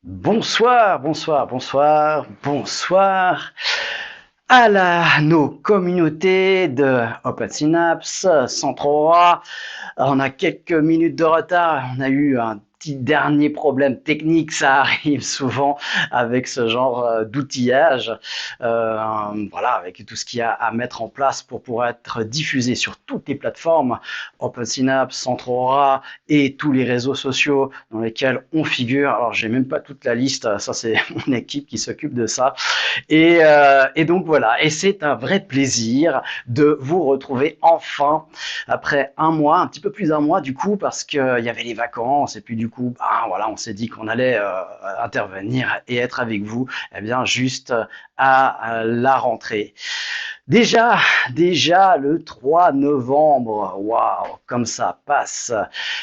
Bonsoir, bonsoir, bonsoir, bonsoir nos communautés de Open Synapse, Centrora. On a quelques minutes de retard. On a eu un petit dernier problème technique. Ça arrive souvent avec ce genre d'outillage. Voilà, avec tout ce qu'il y a à mettre en place pour pouvoir être diffusé sur toutes les plateformes, Open Synapse, Centrora et tous les réseaux sociaux dans lesquels on figure. Alors, j'ai même pas toute la liste. Ça, c'est mon équipe qui s'occupe de ça. Et donc voilà, et c'est un vrai plaisir de vous retrouver enfin après un mois, un petit peu plus d'un mois du coup, parce qu'il y avait les vacances et puis du coup, voilà, on s'est dit qu'on allait intervenir et être avec vous, eh bien juste à la rentrée. Déjà, déjà le 3 novembre, waouh, comme ça passe.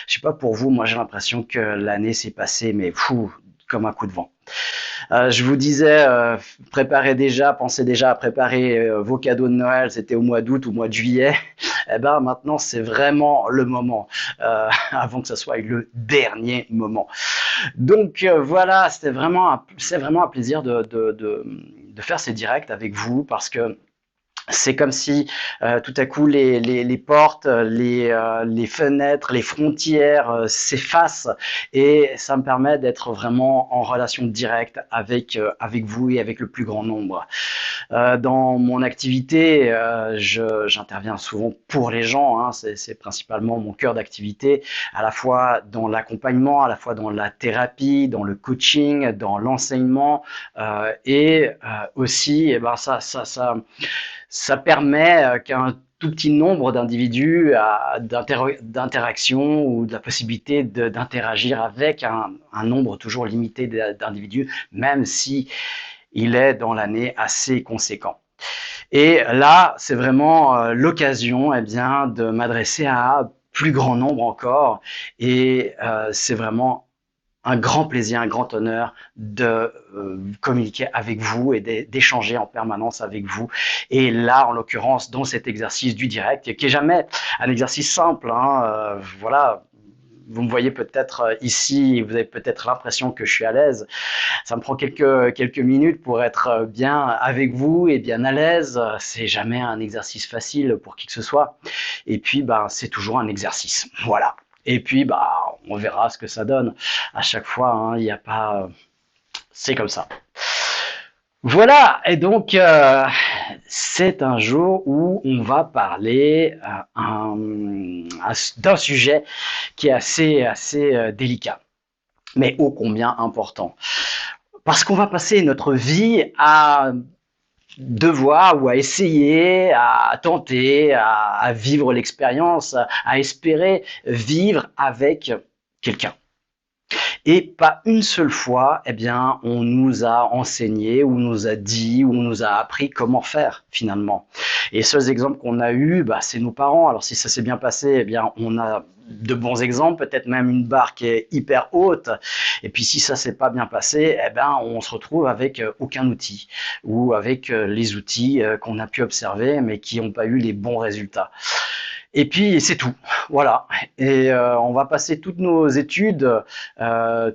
Je sais pas pour vous, moi j'ai l'impression que l'année s'est passée, mais fou, comme un coup de vent. Je vous disais, préparez déjà, pensez déjà à préparer vos cadeaux de Noël. C'était au mois d'août ou au mois de juillet. Eh ben maintenant, c'est vraiment le moment, avant que ce soit le dernier moment. Donc voilà, c'est vraiment un plaisir de faire ces directs avec vous parce que c'est comme si tout à coup les portes, les fenêtres, les frontières s'effacent et ça me permet d'être vraiment en relation directe avec vous et avec le plus grand nombre. Dans mon activité, j'interviens souvent pour les gens, hein, c'est principalement mon cœur d'activité, à la fois dans l'accompagnement, à la fois dans la thérapie, dans le coaching, dans l'enseignement et aussi, eh ben ça permet qu'un tout petit nombre d'individus d'interaction ou de la possibilité d'interagir avec un nombre toujours limité d'individus, même si il est dans l'année assez conséquent. Et là, c'est vraiment l'occasion, eh bien, de m'adresser à plus grand nombre encore. Et c'est vraiment un grand plaisir, un grand honneur de communiquer avec vous et d'échanger en permanence avec vous. Et là, en l'occurrence, dans cet exercice du direct, qui est jamais un exercice simple, hein, voilà. Vous me voyez peut-être ici, vous avez peut-être l'impression que je suis à l'aise. Ça me prend quelques minutes pour être bien avec vous et bien à l'aise. C'est jamais un exercice facile pour qui que ce soit. Et puis, c'est toujours un exercice. Voilà. Et puis, on verra ce que ça donne. À chaque fois, hein, il n'y a pas. C'est comme ça. Voilà. Et donc, c'est un jour où on va parler d'un sujet qui est assez délicat, mais ô combien important. Parce qu'on va passer notre vie à devoir ou à essayer, à tenter, à vivre l'expérience, à espérer vivre avec quelqu'un. Et pas une seule fois, eh bien, on nous a enseigné, ou nous a dit, ou on nous a appris comment faire finalement. Et les seuls exemples qu'on a eus, c'est nos parents. Alors si ça s'est bien passé, eh bien, on a de bons exemples, peut-être même une barre qui est hyper haute. Et puis si ça s'est pas bien passé, eh ben on se retrouve avec aucun outil ou avec les outils qu'on a pu observer mais qui n'ont pas eu les bons résultats. Et puis c'est tout, voilà. Et on va passer toutes nos études,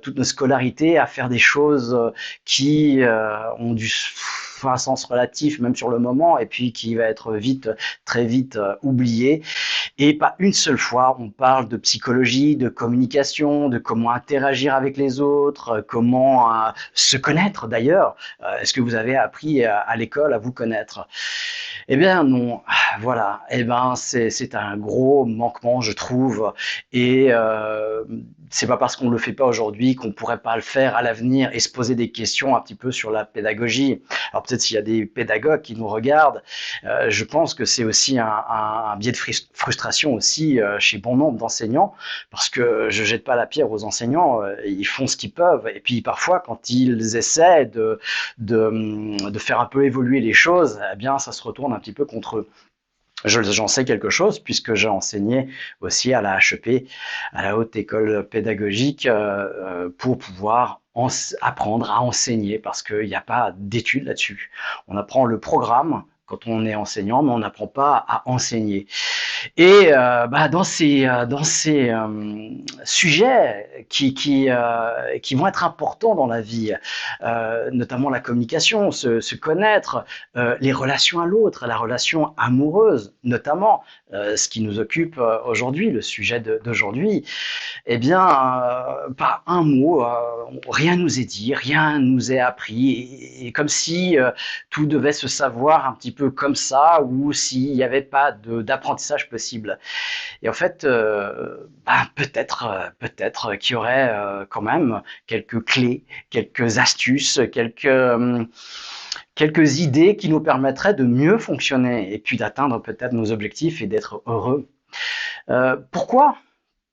toutes nos scolarités à faire des choses qui ont un sens relatif même sur le moment et puis qui va être très vite oublié. Et pas une seule fois, on parle de psychologie, de communication, de comment interagir avec les autres, comment se connaître d'ailleurs. Est-ce que vous avez appris à l'école à vous connaître? Eh bien non, voilà. Eh ben c'est un gros manquement, je trouve. Et c'est pas parce qu'on le fait pas aujourd'hui qu'on pourrait pas le faire à l'avenir et se poser des questions un petit peu sur la pédagogie. Alors peut-être s'il y a des pédagogues qui nous regardent, je pense que c'est aussi un biais de frustration aussi chez bon nombre d'enseignants, parce que je jette pas la pierre aux enseignants, ils font ce qu'ils peuvent, et puis parfois quand ils essaient de faire un peu évoluer les choses, eh bien ça se retourne un petit peu contre eux. J'en sais quelque chose puisque j'ai enseigné aussi à la HEP, à la Haute École Pédagogique, pour pouvoir apprendre à enseigner parce qu'il n'y a pas d'études là-dessus. On apprend le programme quand on est enseignant, mais on n'apprend pas à enseigner. Et dans ces sujets qui vont être importants dans la vie, notamment la communication, se connaître, les relations à l'autre, la relation amoureuse, notamment, ce qui nous occupe aujourd'hui, le sujet d'aujourd'hui, eh bien, pas un mot, rien nous est dit, rien nous est appris, et comme si tout devait se savoir un petit peu comme ça, ou s'il n'y avait pas d'apprentissage possible. Et en fait, peut-être qu'il y aurait quand même quelques clés, quelques astuces, quelques idées qui nous permettraient de mieux fonctionner et puis d'atteindre peut-être nos objectifs et d'être heureux.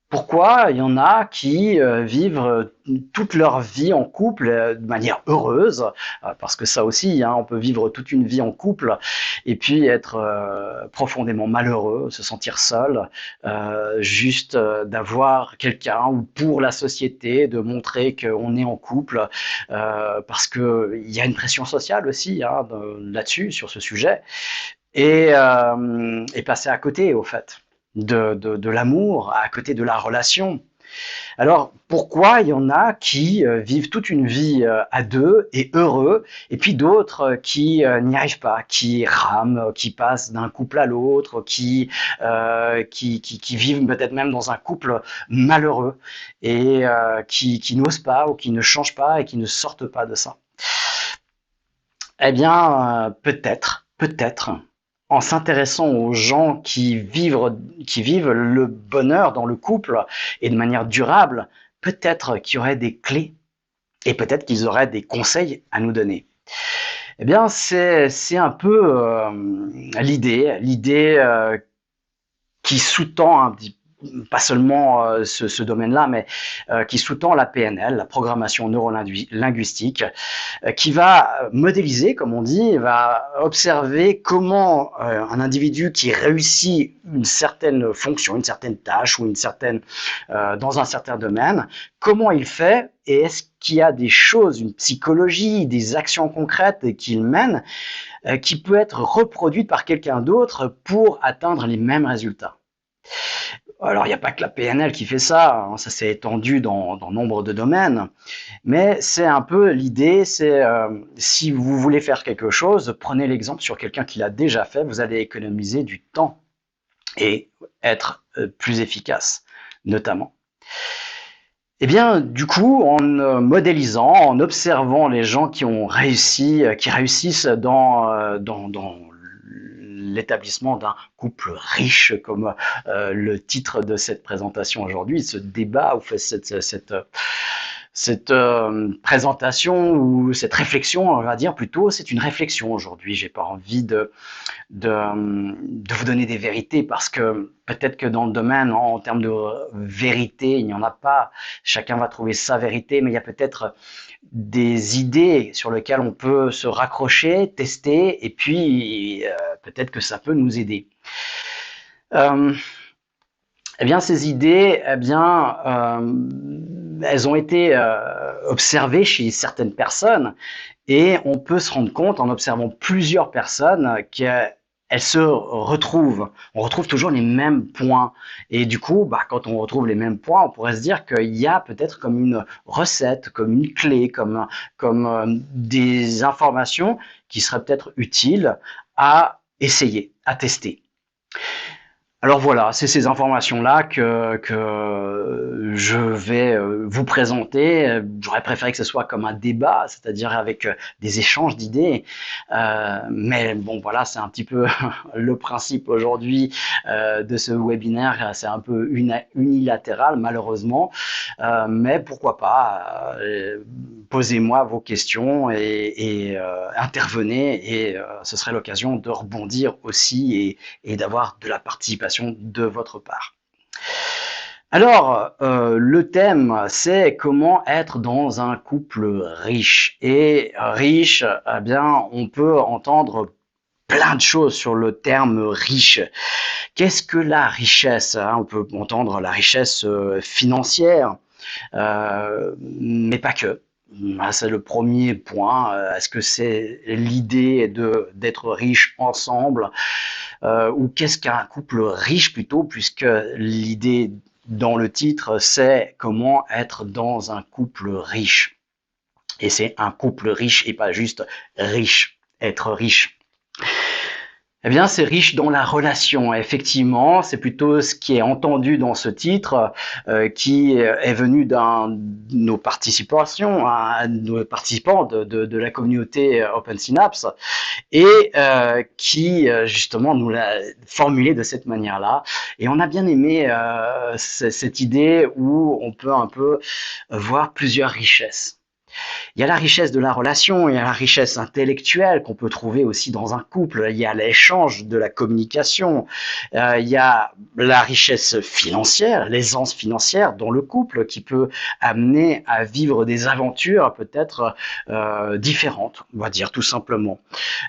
Pourquoi il y en a qui vivent toute leur vie en couple de manière heureuse, parce que ça aussi, hein, on peut vivre toute une vie en couple et puis être profondément malheureux, se sentir seul, juste d'avoir quelqu'un ou pour la société, de montrer qu'on est en couple, parce que il y a une pression sociale aussi hein, là-dessus, sur ce sujet, et passer à côté au fait de l'amour, à côté de la relation. Alors, pourquoi il y en a qui vivent toute une vie à deux et heureux, et puis d'autres qui n'y arrivent pas, qui rament, qui passent d'un couple à l'autre, qui vivent peut-être même dans un couple malheureux, et qui n'osent pas ou qui ne changent pas et qui ne sortent pas de ça? Eh bien, peut-être, en s'intéressant aux gens qui vivent le bonheur dans le couple et de manière durable, peut-être qu'il y aurait des clés et peut-être qu'ils auraient des conseils à nous donner. Eh bien, c'est un peu l'idée qui sous-tend un petit pas seulement ce domaine-là, mais qui sous-tend la PNL, la programmation neurolinguistique, qui va modéliser, comme on dit, va observer comment un individu qui réussit une certaine fonction, une certaine tâche ou dans un certain domaine, comment il fait et est-ce qu'il y a des choses, une psychologie, des actions concrètes qu'il mène qui peut être reproduite par quelqu'un d'autre pour atteindre les mêmes résultats. Alors, il n'y a pas que la PNL qui fait ça, hein, ça s'est étendu dans nombre de domaines, mais c'est un peu l'idée, c'est si vous voulez faire quelque chose, prenez l'exemple sur quelqu'un qui l'a déjà fait, vous allez économiser du temps et être plus efficace, notamment. Eh bien, du coup, en modélisant, en observant les gens qui ont réussi, qui réussissent dans l'établissement d'un couple riche, comme le titre de cette présentation aujourd'hui, ce débat ou cette présentation ou cette réflexion, on va dire plutôt, c'est une réflexion aujourd'hui. J'ai pas envie de vous donner des vérités parce que peut-être que dans le domaine, en termes de vérité, il n'y en a pas. Chacun va trouver sa vérité, mais il y a peut-être des idées sur lesquelles on peut se raccrocher, tester, et puis peut-être que ça peut nous aider. Eh bien, ces idées, elles ont été observées chez certaines personnes et on peut se rendre compte en observant plusieurs personnes qu'elles se retrouvent. On retrouve toujours les mêmes points. Et du coup, quand on retrouve les mêmes points, on pourrait se dire qu'il y a peut-être comme une recette, comme une clé, comme des informations qui seraient peut-être utiles à essayer, à tester. Alors voilà, c'est ces informations-là que je vais vous présenter. J'aurais préféré que ce soit comme un débat, c'est-à-dire avec des échanges d'idées. Mais bon, voilà, c'est un petit peu le principe aujourd'hui de ce webinaire. C'est un peu unilatéral, malheureusement. Mais pourquoi pas, posez-moi vos questions et intervenez. Et ce serait l'occasion de rebondir aussi et d'avoir de la participation de votre part. Alors, le thème, c'est comment être dans un couple riche. Et riche, eh bien, on peut entendre plein de choses sur le terme riche. Qu'est-ce que la richesse? On peut entendre la richesse financière, mais pas que. C'est le premier point. Est-ce que c'est l'idée d'être riche ensemble ou qu'est-ce qu'un couple riche plutôt, puisque l'idée dans le titre, c'est comment être dans un couple riche. Et c'est un couple riche et pas juste riche, être riche. Eh bien, c'est riche dans la relation. Effectivement, c'est plutôt ce qui est entendu dans ce titre, qui est venu d'un nos participations, nos participants de la communauté Open Synapse, et qui justement nous l'a formulé de cette manière-là. Et on a bien aimé cette idée où on peut un peu voir plusieurs richesses. Il y a la richesse de la relation, il y a la richesse intellectuelle qu'on peut trouver aussi dans un couple, il y a l'échange de la communication, il y a la richesse financière, l'aisance financière dans le couple qui peut amener à vivre des aventures peut-être différentes, on va dire tout simplement.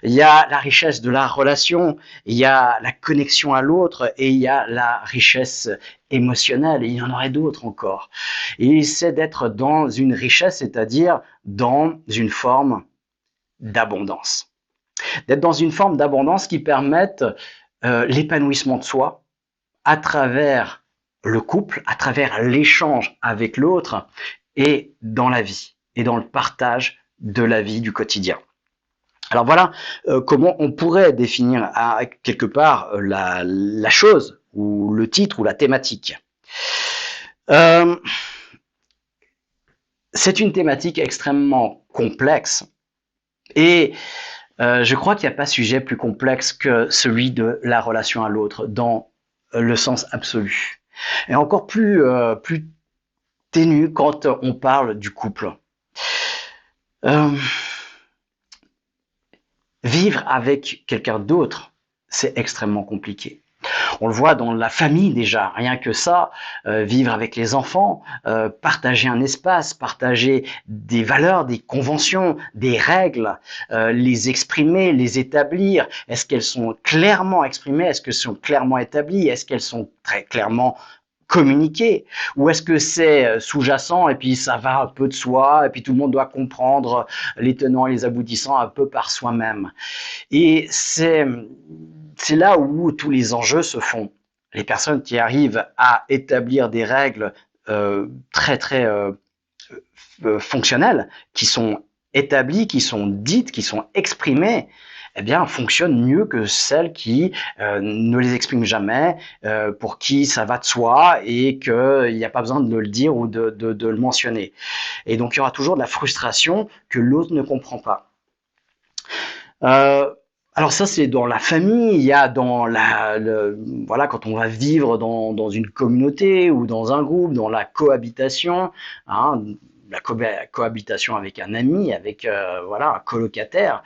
Il y a la richesse de la relation, il y a la connexion à l'autre et il y a la richesse émotionnelle, et il y en aurait d'autres encore. Et c'est d'être dans une richesse, c'est-à-dire dans une forme d'abondance. D'être dans une forme d'abondance qui permette l'épanouissement de soi à travers le couple, à travers l'échange avec l'autre et dans la vie et dans le partage de la vie du quotidien. Alors voilà comment on pourrait définir quelque part la chose ou le titre ou la thématique. C'est une thématique extrêmement complexe et je crois qu'il n'y a pas sujet plus complexe que celui de la relation à l'autre dans le sens absolu. Et encore plus ténu quand on parle du couple. Vivre avec quelqu'un d'autre, c'est extrêmement compliqué. On le voit dans la famille déjà, rien que ça, vivre avec les enfants, partager un espace, partager des valeurs, des conventions, des règles, les exprimer, les établir. Est-ce qu'elles sont clairement exprimées? Est-ce qu'elles sont clairement établies? Est-ce qu'elles sont très clairement communiquer, ou est-ce que c'est sous-jacent et puis ça va un peu de soi et puis tout le monde doit comprendre les tenants et les aboutissants un peu par soi-même. Et c'est là où tous les enjeux se font. Les personnes qui arrivent à établir des règles très fonctionnelles, qui sont établies, qui sont dites, qui sont exprimées, eh bien, fonctionnent mieux que celles qui ne les expriment jamais, pour qui ça va de soi et qu'il n'y a pas besoin de le dire ou de le mentionner. Et donc, il y aura toujours de la frustration que l'autre ne comprend pas. Alors ça, c'est dans la famille, il y a dans voilà, quand on va vivre dans une communauté ou dans un groupe, dans la cohabitation, hein, la cohabitation avec un ami, avec voilà, un colocataire,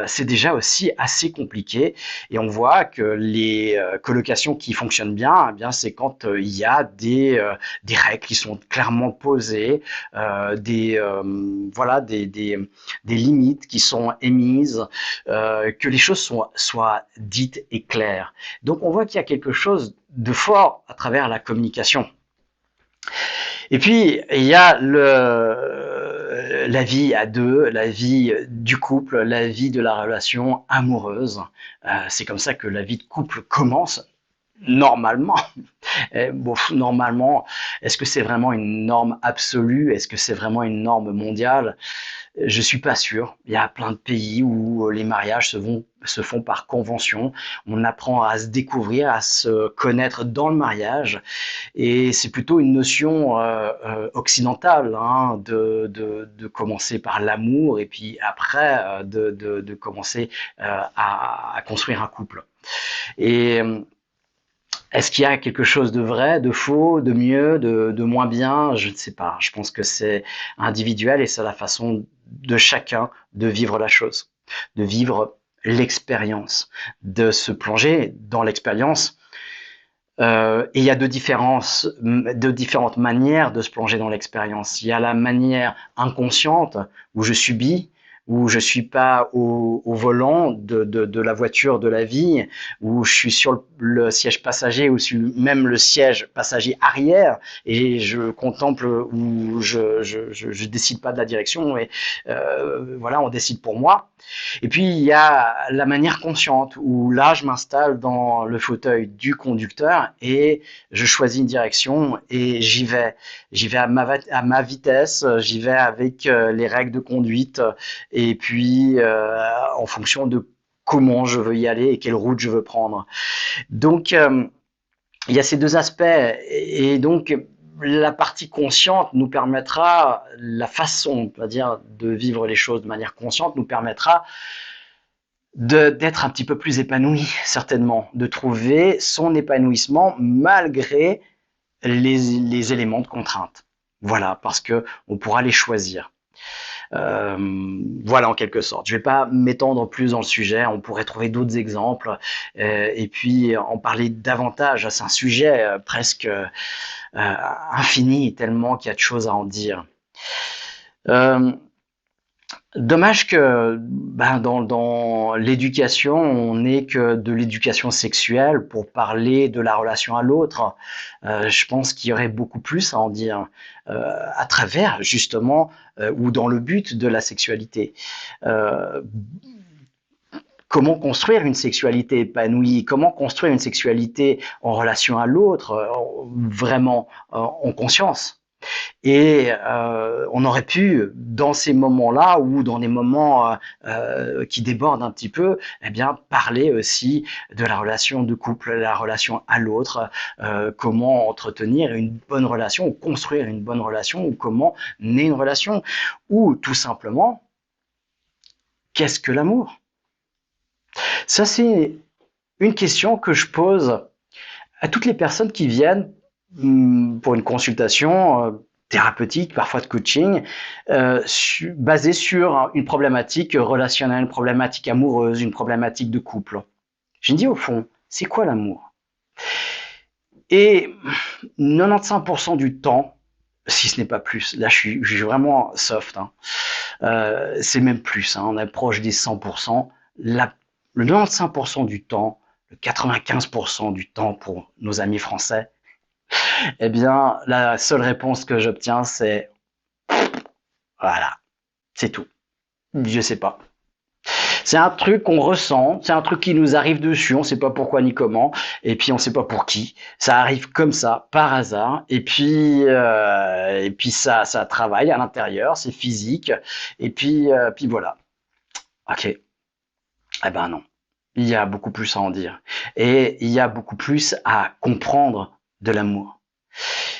c'est déjà aussi assez compliqué. Et on voit que les colocations qui fonctionnent bien, eh bien c'est quand il y a des règles qui sont clairement posées, voilà, des limites qui sont émises, que les choses soient dites et claires. Donc on voit qu'il y a quelque chose de fort à travers la communication. Et puis, il y a la vie à deux, la vie du couple, la vie de la relation amoureuse. C'est comme ça que la vie de couple commence, normalement. Bon, normalement, est-ce que c'est vraiment une norme absolue? Est-ce que c'est vraiment une norme mondiale? Je suis pas sûr. Il y a plein de pays où les mariages se font par convention. On apprend à se découvrir, à se connaître dans le mariage. Et c'est plutôt une notion occidentale, hein, de commencer par l'amour et puis après de commencer à construire un couple. Et est-ce qu'il y a quelque chose de vrai, de faux, de mieux, de moins bien? Je ne sais pas. Je pense que c'est individuel et c'est la façon de chacun de vivre la chose, de vivre l'expérience, de se plonger dans l'expérience. Et il y a de différentes manières de se plonger dans l'expérience. Il y a la manière inconsciente où je subis, où je suis pas au volant de la voiture de la vie, où je suis sur le siège passager ou sur même le siège passager arrière et je contemple ou je décide pas de la direction et voilà, on décide pour moi. Et puis il y a la manière consciente où là je m'installe dans le fauteuil du conducteur et je choisis une direction et j'y vais à ma vitesse, j'y vais avec les règles de conduite et puis en fonction de comment je veux y aller et quelle route je veux prendre. Donc il y a ces deux aspects et donc la partie consciente nous permettra, la façon, on va dire, de vivre les choses de manière consciente nous permettra d'être un petit peu plus épanoui, certainement, de trouver son épanouissement malgré les éléments de contrainte. Voilà, parce que on pourra les choisir. Voilà en quelque sorte. Je ne vais pas m'étendre plus dans le sujet, on pourrait trouver d'autres exemples et puis en parler davantage. C'est un sujet presque infini, tellement qu'il y a de choses à en dire. Dommage que dans l'éducation, on n'ait que de l'éducation sexuelle pour parler de la relation à l'autre. Je pense qu'il y aurait beaucoup plus à en dire à travers justement ou dans le but de la sexualité. Comment construire une sexualité épanouie, comment construire une sexualité en relation à l'autre, vraiment en conscience. Et on aurait pu, dans ces moments-là ou dans des moments qui débordent un petit peu, eh bien parler aussi de la relation de couple, la relation à l'autre, comment entretenir une bonne relation ou construire une bonne relation ou comment naît une relation ou tout simplement qu'est-ce que l'amour? Ça c'est une question que je pose à toutes les personnes qui viennent pour une consultation thérapeutique, parfois de coaching, basée sur une problématique relationnelle, une problématique amoureuse, une problématique de couple. Je me dis au fond, c'est quoi l'amour? Et 95% du temps, si ce n'est pas plus, là je suis vraiment soft, hein, c'est même plus, hein, on approche des 100%, le 95% du temps, le 95% du temps pour nos amis français, eh bien, la seule réponse que j'obtiens, c'est voilà, c'est tout. Je sais pas. C'est un truc qu'on ressent, c'est un truc qui nous arrive dessus, on sait pas pourquoi ni comment, et puis on sait pas pour qui. Ça arrive comme ça, par hasard, et puis ça travaille à l'intérieur, c'est physique, et puis voilà. Ok. Eh ben non. Il y a beaucoup plus à en dire. Et il y a beaucoup plus à comprendre de l'amour.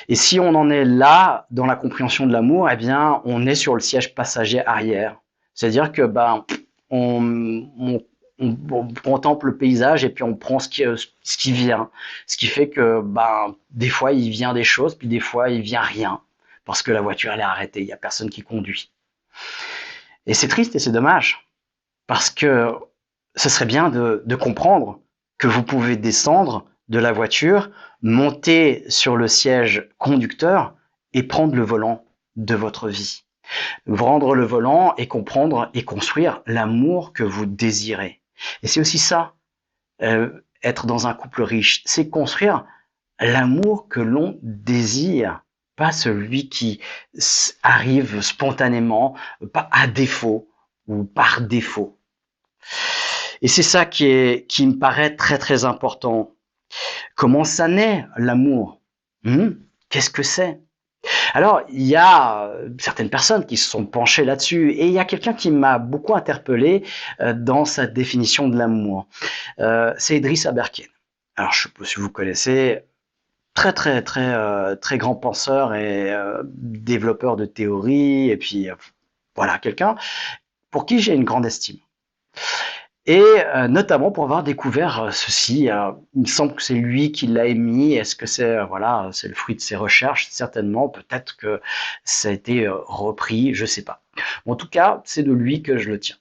Et si on en est là, dans la compréhension de l'amour, eh bien, on est sur le siège passager arrière. C'est-à-dire que on contemple le paysage et puis on prend ce qui vient. Ce qui fait que des fois, il vient des choses, puis des fois, il vient rien. Parce que la voiture, elle est arrêtée, il n'y a personne qui conduit. Et c'est triste et c'est dommage. Parce que ce serait bien de comprendre que vous pouvez descendre de la voiture, monter sur le siège conducteur et prendre le volant de votre vie. Prendre le volant et comprendre et construire l'amour que vous désirez. Et c'est aussi ça, être dans un couple riche, c'est construire l'amour que l'on désire, pas celui qui arrive spontanément, pas à défaut ou par défaut. Et c'est ça qui me paraît très très important. Comment ça naît l'amour? Qu'est-ce que c'est? Alors, il y a certaines personnes qui se sont penchées là-dessus et il y a quelqu'un qui m'a beaucoup interpellé dans sa définition de l'amour. C'est Idriss Aberken. Alors, je ne sais pas si vous connaissez, très très très très grand penseur et développeur de théories et puis voilà, quelqu'un pour qui j'ai une grande estime. Et notamment pour avoir découvert ceci, il me semble que c'est lui qui l'a émis. Est-ce que c'est voilà, c'est le fruit de ses recherches? Certainement, peut-être que ça a été repris, je sais pas. En tout cas, c'est de lui que je le tiens.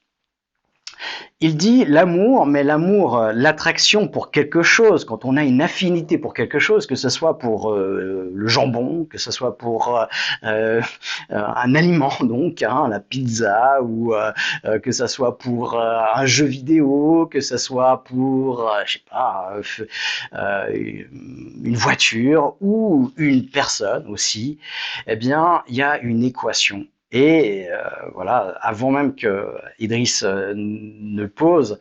Il dit l'amour, mais l'amour, l'attraction pour quelque chose, quand on a une affinité pour quelque chose, que ce soit pour le jambon, que ce soit pour un aliment, donc hein, la pizza, ou que ce soit pour un jeu vidéo, que ce soit pour, je sais pas, une voiture ou une personne aussi, eh bien, il y a une équation. Et voilà, avant même que Idriss ne pose,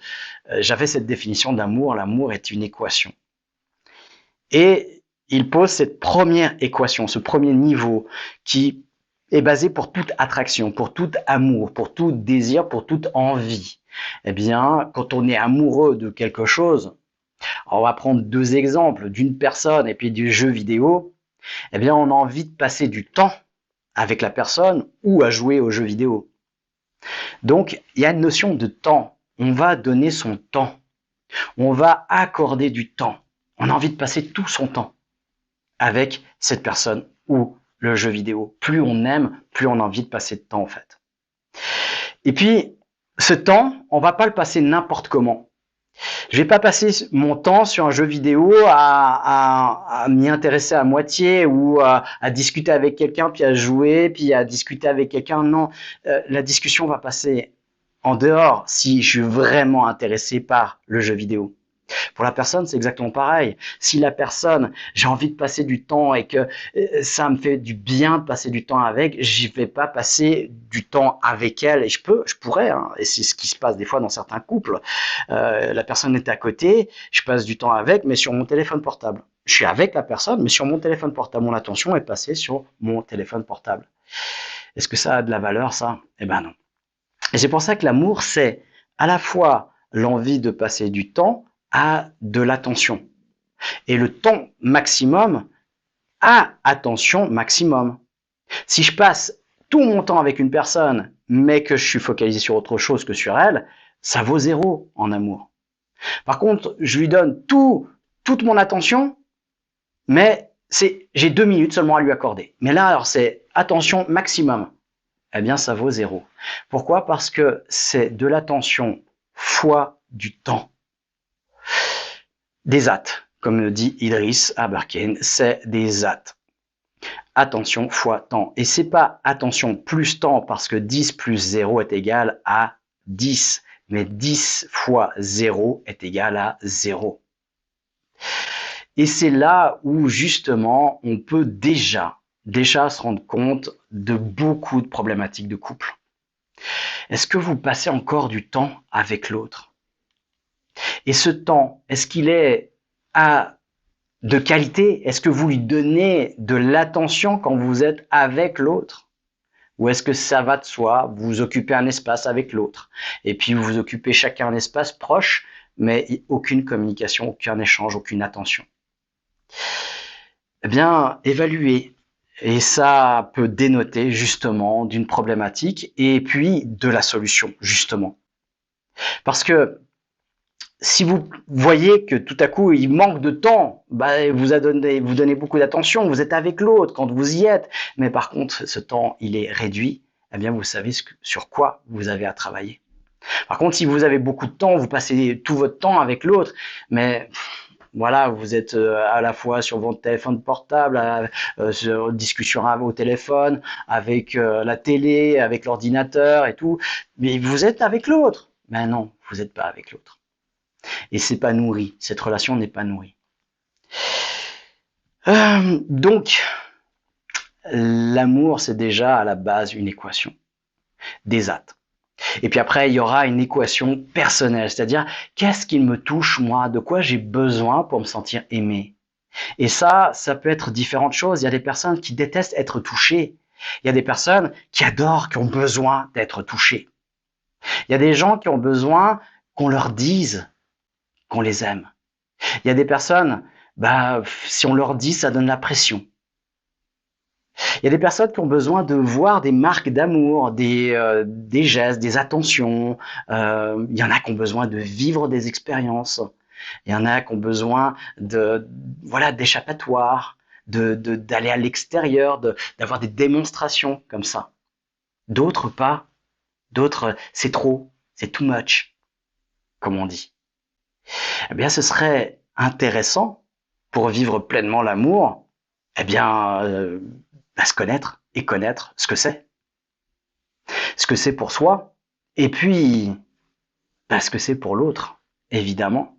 j'avais cette définition d'amour. L'amour est une équation. Et il pose cette première équation, ce premier niveau qui est basé pour toute attraction, pour tout amour, pour tout désir, pour toute envie. Eh bien, quand on est amoureux de quelque chose, on va prendre deux exemples, d'une personne et puis du jeu vidéo, eh bien, on a envie de passer du temps avec la personne ou à jouer aux jeux vidéo. Donc, il y a une notion de temps. On va donner son temps. On va accorder du temps. On a envie de passer tout son temps avec cette personne ou le jeu vidéo. Plus on aime, plus on a envie de passer de temps en fait. Et puis, ce temps, on va pas le passer n'importe comment. Je vais pas passer mon temps sur un jeu vidéo à m'y intéresser à moitié ou à discuter avec quelqu'un, puis à jouer, puis à discuter avec quelqu'un. Non, la discussion va passer en dehors si je suis vraiment intéressé par le jeu vidéo. Pour la personne, c'est exactement pareil. Si la personne, j'ai envie de passer du temps et que ça me fait du bien de passer du temps avec, j'y vais pas passer du temps avec elle. Et je pourrais, hein, et c'est ce qui se passe des fois dans certains couples. La personne est à côté, je passe du temps avec, mais sur mon téléphone portable. Je suis avec la personne, mais sur mon téléphone portable. Mon attention est passée sur mon téléphone portable. Est-ce que ça a de la valeur, ça? Eh ben non. Et c'est pour ça que l'amour, c'est à la fois l'envie de passer du temps à de l'attention. Et le temps maximum à attention maximum. Si je passe tout mon temps avec une personne, mais que je suis focalisé sur autre chose que sur elle, ça vaut zéro en amour. Par contre, je lui donne toute mon attention, mais j'ai 2 minutes seulement à lui accorder. Mais là, alors c'est attention maximum. Eh bien, ça vaut zéro. Pourquoi? Parce que c'est de l'attention fois du temps. Des at, comme le dit Idriss Aberkane, c'est des at. Attention fois temps. Et c'est pas attention plus temps parce que 10 plus 0 est égal à 10. Mais 10 fois 0 est égal à 0. Et c'est là où justement on peut déjà se rendre compte de beaucoup de problématiques de couple. Est-ce que vous passez encore du temps avec l'autre? Et ce temps, est-ce qu'il est de qualité? Est-ce que vous lui donnez de l'attention quand vous êtes avec l'autre? Ou est-ce que ça va de soi, vous occupez un espace avec l'autre et puis vous occupez chacun un espace proche, mais aucune communication, aucun échange, aucune attention? Eh bien, évaluez. Et ça peut dénoter justement d'une problématique et puis de la solution, justement. Parce que si vous voyez que tout à coup il manque de temps, bah, vous donnez beaucoup d'attention, vous êtes avec l'autre quand vous y êtes, mais par contre ce temps il est réduit, eh bien vous savez sur quoi vous avez à travailler. Par contre, si vous avez beaucoup de temps, vous passez tout votre temps avec l'autre, mais voilà, vous êtes à la fois sur votre téléphone portable, sur discussion au téléphone, avec la télé, avec l'ordinateur et tout, mais vous êtes avec l'autre. Mais non, vous n'êtes pas avec l'autre. Et c'est pas nourri, cette relation n'est pas nourrie. Donc, l'amour, c'est déjà à la base une équation, des at. Et puis après, il y aura une équation personnelle, c'est-à-dire qu'est-ce qui me touche moi, de quoi j'ai besoin pour me sentir aimé. Et ça peut être différentes choses. Il y a des personnes qui détestent être touchées. Il y a des personnes qui adorent, qui ont besoin d'être touchées. Il y a des gens qui ont besoin qu'on leur dise qu'on les aime. Il y a des personnes, si on leur dit, ça donne la pression. Il y a des personnes qui ont besoin de voir des marques d'amour, des gestes, des attentions. Il y en a qui ont besoin de vivre des expériences. Il y en a qui ont besoin d'échappatoires, d'aller à l'extérieur, d'avoir des démonstrations comme ça. D'autres pas. D'autres, c'est trop, c'est too much. comme on dit. Eh bien, ce serait intéressant pour vivre pleinement l'amour, eh bien, se connaître et connaître ce que c'est pour soi, et puis ce que c'est pour l'autre, évidemment,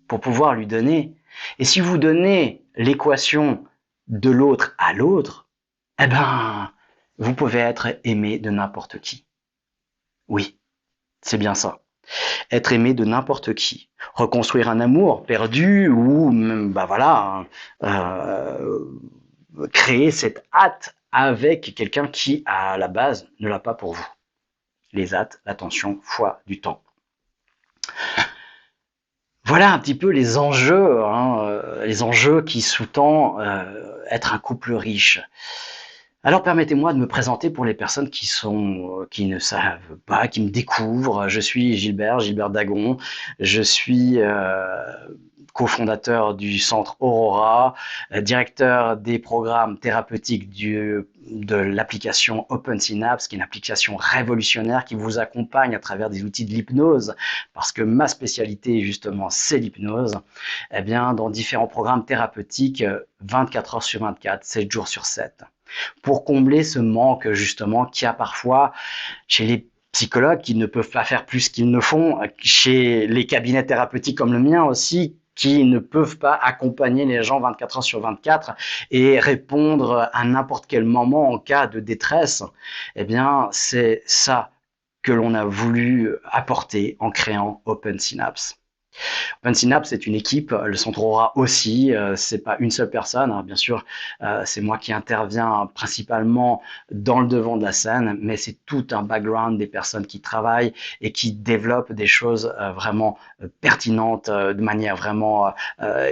pour pouvoir lui donner. Et si vous donnez l'équation de l'autre à l'autre, eh ben, vous pouvez être aimé de n'importe qui. Oui, c'est bien ça. Être aimé de n'importe qui. Reconstruire un amour perdu ou, créer cette hâte avec quelqu'un qui, à la base, ne l'a pas pour vous. Les hâtes, l'attention, foi, du temps. Voilà un petit peu les enjeux qui sous-tendent être un couple riche. Alors permettez-moi de me présenter pour les personnes qui ne savent pas, qui me découvrent. Je suis Gilbert Dagon. Je suis cofondateur du centre Aurora, directeur des programmes thérapeutiques de l'application Open Synapse, qui est une application révolutionnaire qui vous accompagne à travers des outils de l'hypnose, parce que ma spécialité justement c'est l'hypnose. Eh bien, dans différents programmes thérapeutiques, 24 heures sur 24, 7 jours sur 7. Pour combler ce manque justement qu'il y a parfois chez les psychologues qui ne peuvent pas faire plus qu'ils ne font, chez les cabinets thérapeutiques comme le mien aussi, qui ne peuvent pas accompagner les gens 24 heures sur 24 et répondre à n'importe quel moment en cas de détresse. Eh bien, c'est ça que l'on a voulu apporter en créant Open Synapse. Open Synapse, c'est une équipe, le centre Aura aussi, c'est pas une seule personne, hein, bien sûr, c'est moi qui interviens principalement dans le devant de la scène, mais c'est tout un background des personnes qui travaillent et qui développent des choses vraiment pertinentes, de manière vraiment,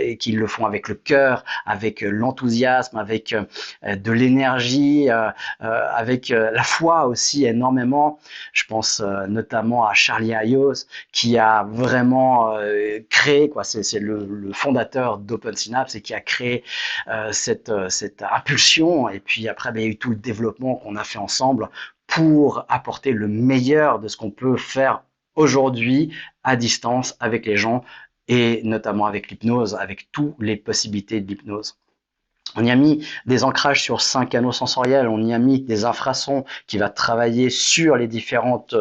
et qui le font avec le cœur, avec l'enthousiasme, avec de l'énergie, avec la foi aussi énormément. Je pense notamment à Charlie Ayos, qui a vraiment créé, quoi, c'est le fondateur d'Open Synapse et qui a créé cette impulsion. Et puis après, il y a eu tout le développement qu'on a fait ensemble pour apporter le meilleur de ce qu'on peut faire aujourd'hui à distance avec les gens et notamment avec l'hypnose, avec toutes les possibilités de l'hypnose. On y a mis des ancrages sur 5 canaux sensoriels, on y a mis des infrasons qui va travailler sur les différentes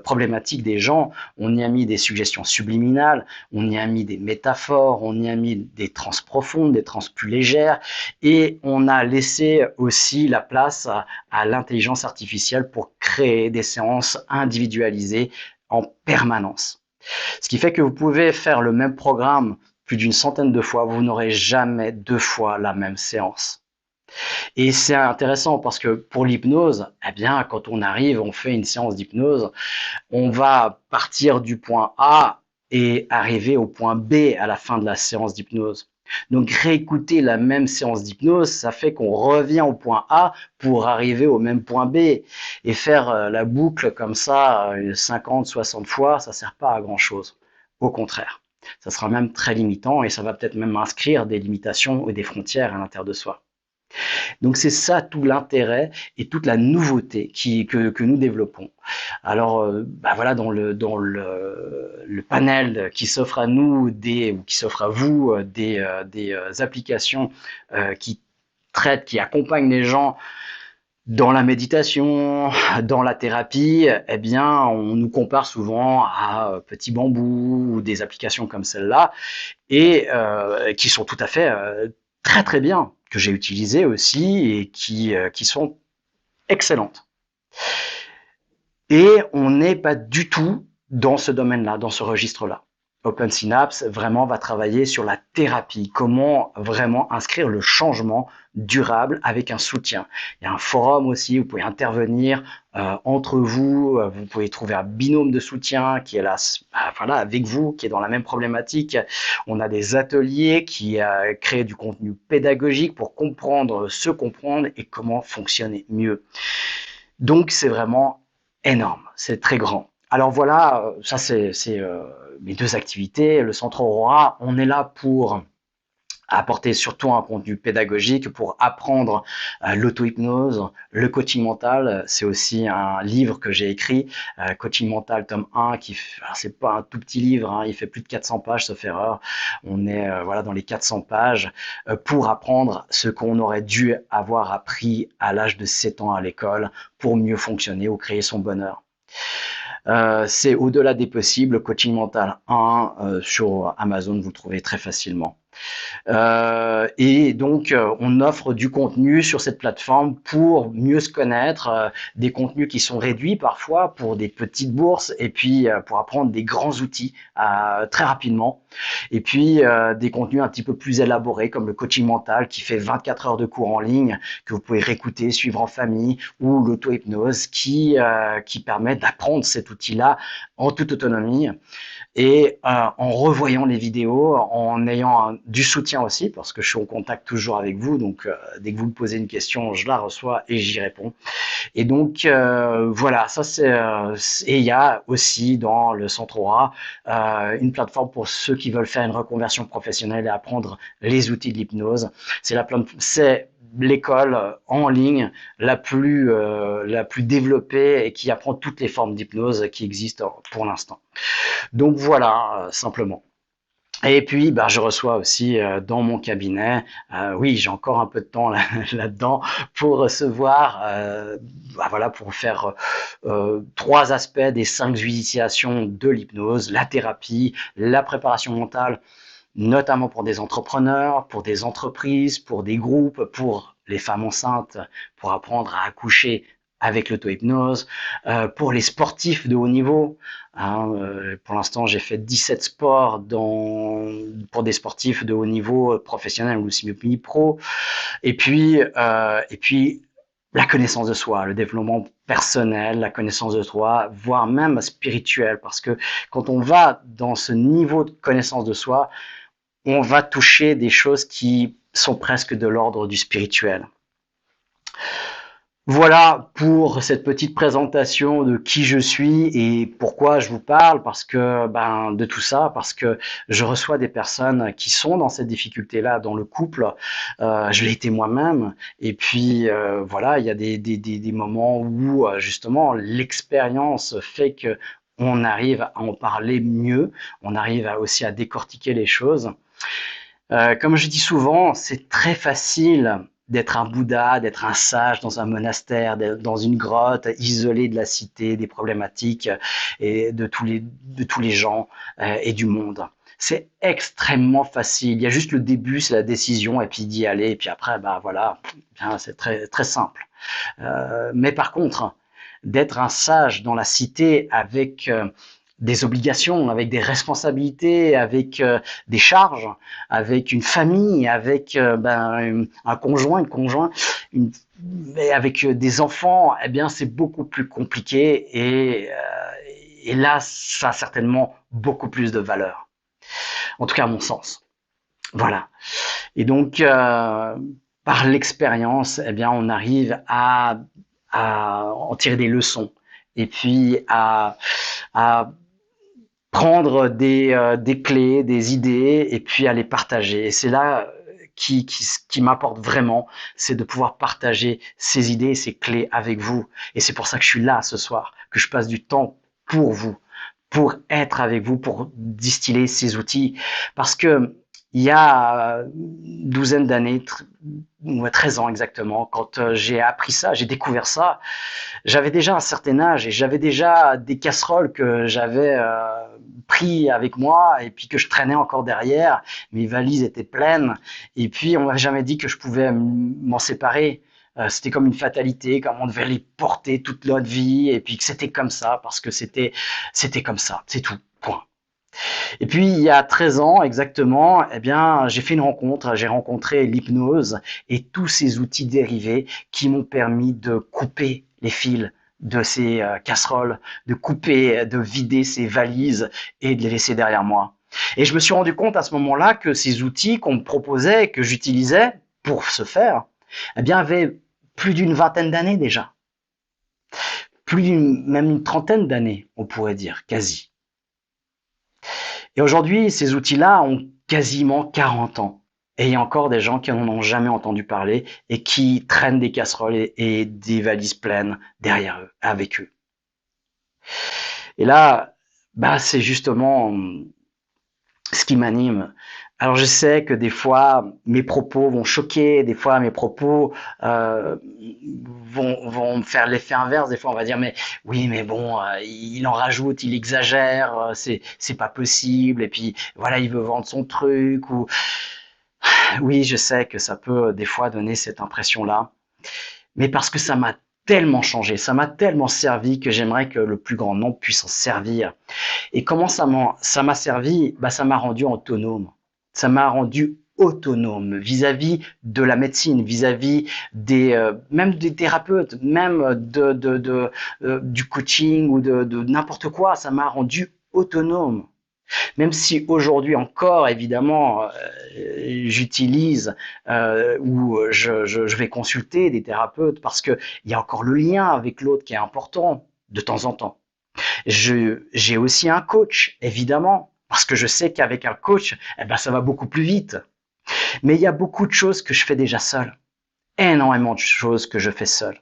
problématiques des gens, on y a mis des suggestions subliminales, on y a mis des métaphores, on y a mis des trans profondes, des trans plus légères, et on a laissé aussi la place à l'intelligence artificielle pour créer des séances individualisées en permanence. Ce qui fait que vous pouvez faire le même programme plus d'une centaine de fois, vous n'aurez jamais 2 fois la même séance. Et c'est intéressant parce que pour l'hypnose, eh bien, quand on arrive, on fait une séance d'hypnose, on va partir du point A et arriver au point B à la fin de la séance d'hypnose. Donc réécouter la même séance d'hypnose, ça fait qu'on revient au point A pour arriver au même point B. Et faire la boucle comme ça 50, 60 fois, ça sert pas à grand chose. Au contraire. Ça sera même très limitant et ça va peut-être même inscrire des limitations et des frontières à l'intérieur de soi. Donc c'est ça tout l'intérêt et toute la nouveauté que nous développons. Alors voilà, dans le panel qui s'offre à nous ou qui s'offre à vous des applications qui traitent, qui accompagnent les gens dans la méditation, dans la thérapie, eh bien, on nous compare souvent à Petit Bambou ou des applications comme celle-là, et qui sont tout à fait très très bien, que j'ai utilisées aussi et qui sont excellentes. Et on n'est pas du tout dans ce domaine-là, dans ce registre-là. Open Synapse vraiment va travailler sur la thérapie, comment vraiment inscrire le changement durable avec un soutien. Il y a un forum aussi, vous pouvez intervenir entre vous, vous pouvez trouver un binôme de soutien qui est là, voilà, avec vous, qui est dans la même problématique. On a des ateliers qui créent du contenu pédagogique pour se comprendre et comment fonctionner mieux. Donc c'est vraiment énorme, c'est très grand. Alors voilà, ça c'est mes 2 activités. Le centre Aurora, on est là pour apporter surtout un contenu pédagogique pour apprendre l'auto-hypnose, le coaching mental. C'est aussi un livre que j'ai écrit, Coaching mental tome 1, c'est pas un tout petit livre, hein, il fait plus de 400 pages, sauf erreur. On est voilà dans les 400 pages pour apprendre ce qu'on aurait dû avoir appris à l'âge de 7 ans à l'école pour mieux fonctionner ou créer son bonheur. C'est au-delà des possibles, Coaching mental 1 sur Amazon, vous le trouvez très facilement. Et donc, on offre du contenu sur cette plateforme pour mieux se connaître, des contenus qui sont réduits parfois pour des petites bourses, et puis pour apprendre des grands outils très rapidement. Et puis, des contenus un petit peu plus élaborés, comme le coaching mental qui fait 24 heures de cours en ligne, que vous pouvez réécouter, suivre en famille, ou l'auto-hypnose qui permet d'apprendre cet outil-là en toute autonomie. Et en revoyant les vidéos, en ayant du soutien aussi, parce que je suis en contact toujours avec vous, donc dès que vous me posez une question, je la reçois et j'y réponds. Et donc voilà, ça et il y a aussi dans le Centre Aura une plateforme pour ceux qui veulent faire une reconversion professionnelle et apprendre les outils de l'hypnose. C'est l'école en ligne la plus développée et qui apprend toutes les formes d'hypnose qui existent pour l'instant. Donc voilà, simplement. Et puis, bah, je reçois aussi dans mon cabinet, oui, j'ai encore un peu de temps là-dedans pour recevoir, bah, voilà, pour faire 3 aspects des 5 initiations de l'hypnose, la thérapie, la préparation mentale, notamment pour des entrepreneurs, pour des entreprises, pour des groupes, pour les femmes enceintes, pour apprendre à accoucher avec l'auto-hypnose, pour les sportifs de haut niveau. Hein, pour l'instant, j'ai fait 17 sports pour des sportifs de haut niveau professionnels ou semi-pro. Et puis la connaissance de soi, le développement personnel, la connaissance de soi, voire même spirituel, parce que quand on va dans ce niveau de connaissance de soi, on va toucher des choses qui sont presque de l'ordre du spirituel. Voilà pour cette petite présentation de qui je suis et pourquoi je vous parle, parce que de tout ça, parce que je reçois des personnes qui sont dans cette difficulté-là dans le couple. Je l'ai été moi-même, et puis voilà, il y a des moments où justement l'expérience fait que on arrive à en parler mieux, on arrive aussi à décortiquer les choses. Comme je dis souvent, c'est très facile d'être un Bouddha, d'être un sage dans un monastère, dans une grotte, isolé de la cité, des problématiques et de tous les gens et du monde. C'est extrêmement facile. Il y a juste le début, c'est la décision, et puis d'y aller, et puis après, voilà, c'est très très simple. Mais par contre, d'être un sage dans la cité avec des obligations, avec des responsabilités, avec des charges, avec une famille, avec un conjoint, une conjointe, avec des enfants, eh bien c'est beaucoup plus compliqué et là ça a certainement beaucoup plus de valeur. En tout cas à mon sens. Voilà. Et donc par l'expérience, eh bien on arrive à en tirer des leçons et puis à prendre des clés, des idées et puis à les partager. Et c'est là qui m'apporte vraiment, c'est de pouvoir partager ces idées, ces clés avec vous. Et c'est pour ça que je suis là ce soir, que je passe du temps pour vous, pour être avec vous, pour distiller ces outils. Parce que il y a une douzaine d'années, 13 ans exactement, quand j'ai appris ça, j'ai découvert ça, j'avais déjà un certain âge et j'avais déjà des casseroles que j'avais pris avec moi et puis que je traînais encore derrière. Mes valises étaient pleines et puis on m'avait jamais dit que je pouvais m'en séparer. C'était comme une fatalité, comme on devait les porter toute notre vie et puis que c'était comme ça parce que c'était comme ça, c'est tout. Point. Et puis, il y a 13 ans exactement, eh bien, j'ai fait une rencontre, j'ai rencontré l'hypnose et tous ces outils dérivés qui m'ont permis de couper les fils de ces casseroles, de couper, de vider ces valises et de les laisser derrière moi. Et je me suis rendu compte à ce moment-là que ces outils qu'on me proposait, que j'utilisais pour ce faire, eh bien, avaient plus d'une vingtaine d'années déjà. Même une trentaine d'années, on pourrait dire, quasi. Et aujourd'hui, ces outils-là ont quasiment 40 ans. Et il y a encore des gens qui n'en ont jamais entendu parler et qui traînent des casseroles et des valises pleines derrière eux, avec eux. Et là, bah, c'est justement ce qui m'anime. Alors je sais que des fois mes propos vont choquer, des fois mes propos euh, vont me faire l'effet inverse. Des fois on va dire mais oui mais bon il en rajoute, il exagère, c'est pas possible et puis voilà il veut vendre son truc ou oui je sais que ça peut des fois donner cette impression là, mais parce que ça m'a tellement changé, ça m'a tellement servi que j'aimerais que le plus grand nombre puisse en servir. Et comment ça m'a servi? Bah, ça m'a rendu autonome. Ça m'a rendu autonome vis-à-vis de la médecine, vis-à-vis des même des thérapeutes, même du coaching ou de n'importe quoi. Ça m'a rendu autonome. Même si aujourd'hui encore, évidemment, j'utilise ou je vais consulter des thérapeutes parce que il y a encore le lien avec l'autre qui est important de temps en temps. J'ai aussi un coach, évidemment, parce que je sais qu'avec un coach, eh ben, ça va beaucoup plus vite. Mais il y a beaucoup de choses que je fais déjà seul. Énormément de choses que je fais seul.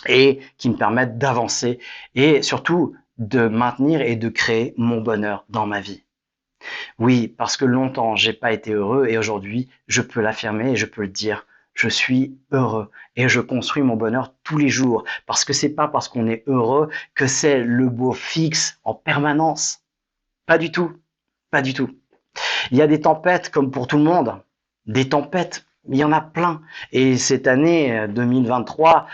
Et qui me permettent d'avancer et surtout de maintenir et de créer mon bonheur dans ma vie. Oui, parce que longtemps, j'ai pas été heureux et aujourd'hui, je peux l'affirmer et je peux le dire. Je suis heureux et je construis mon bonheur tous les jours parce que c'est pas parce qu'on est heureux que c'est le beau fixe en permanence. Pas du tout. Pas du tout. Il y a des tempêtes comme pour tout le monde. Des tempêtes, il y en a plein. Et cette année 2023,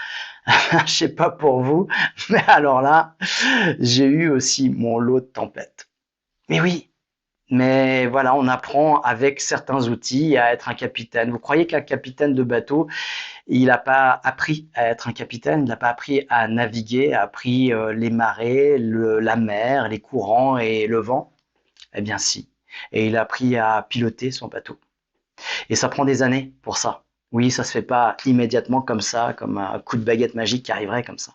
je sais pas pour vous, mais alors là, j'ai eu aussi mon lot de tempêtes. Mais oui, mais voilà, on apprend avec certains outils à être un capitaine. Vous croyez qu'un capitaine de bateau, il n'a pas appris à être un capitaine, il n'a pas appris à naviguer, a appris les marées, la mer, les courants et le vent? Eh bien si. Et il a appris à piloter son bateau. Et ça prend des années pour ça. Oui, ça se fait pas immédiatement comme ça, comme un coup de baguette magique qui arriverait comme ça.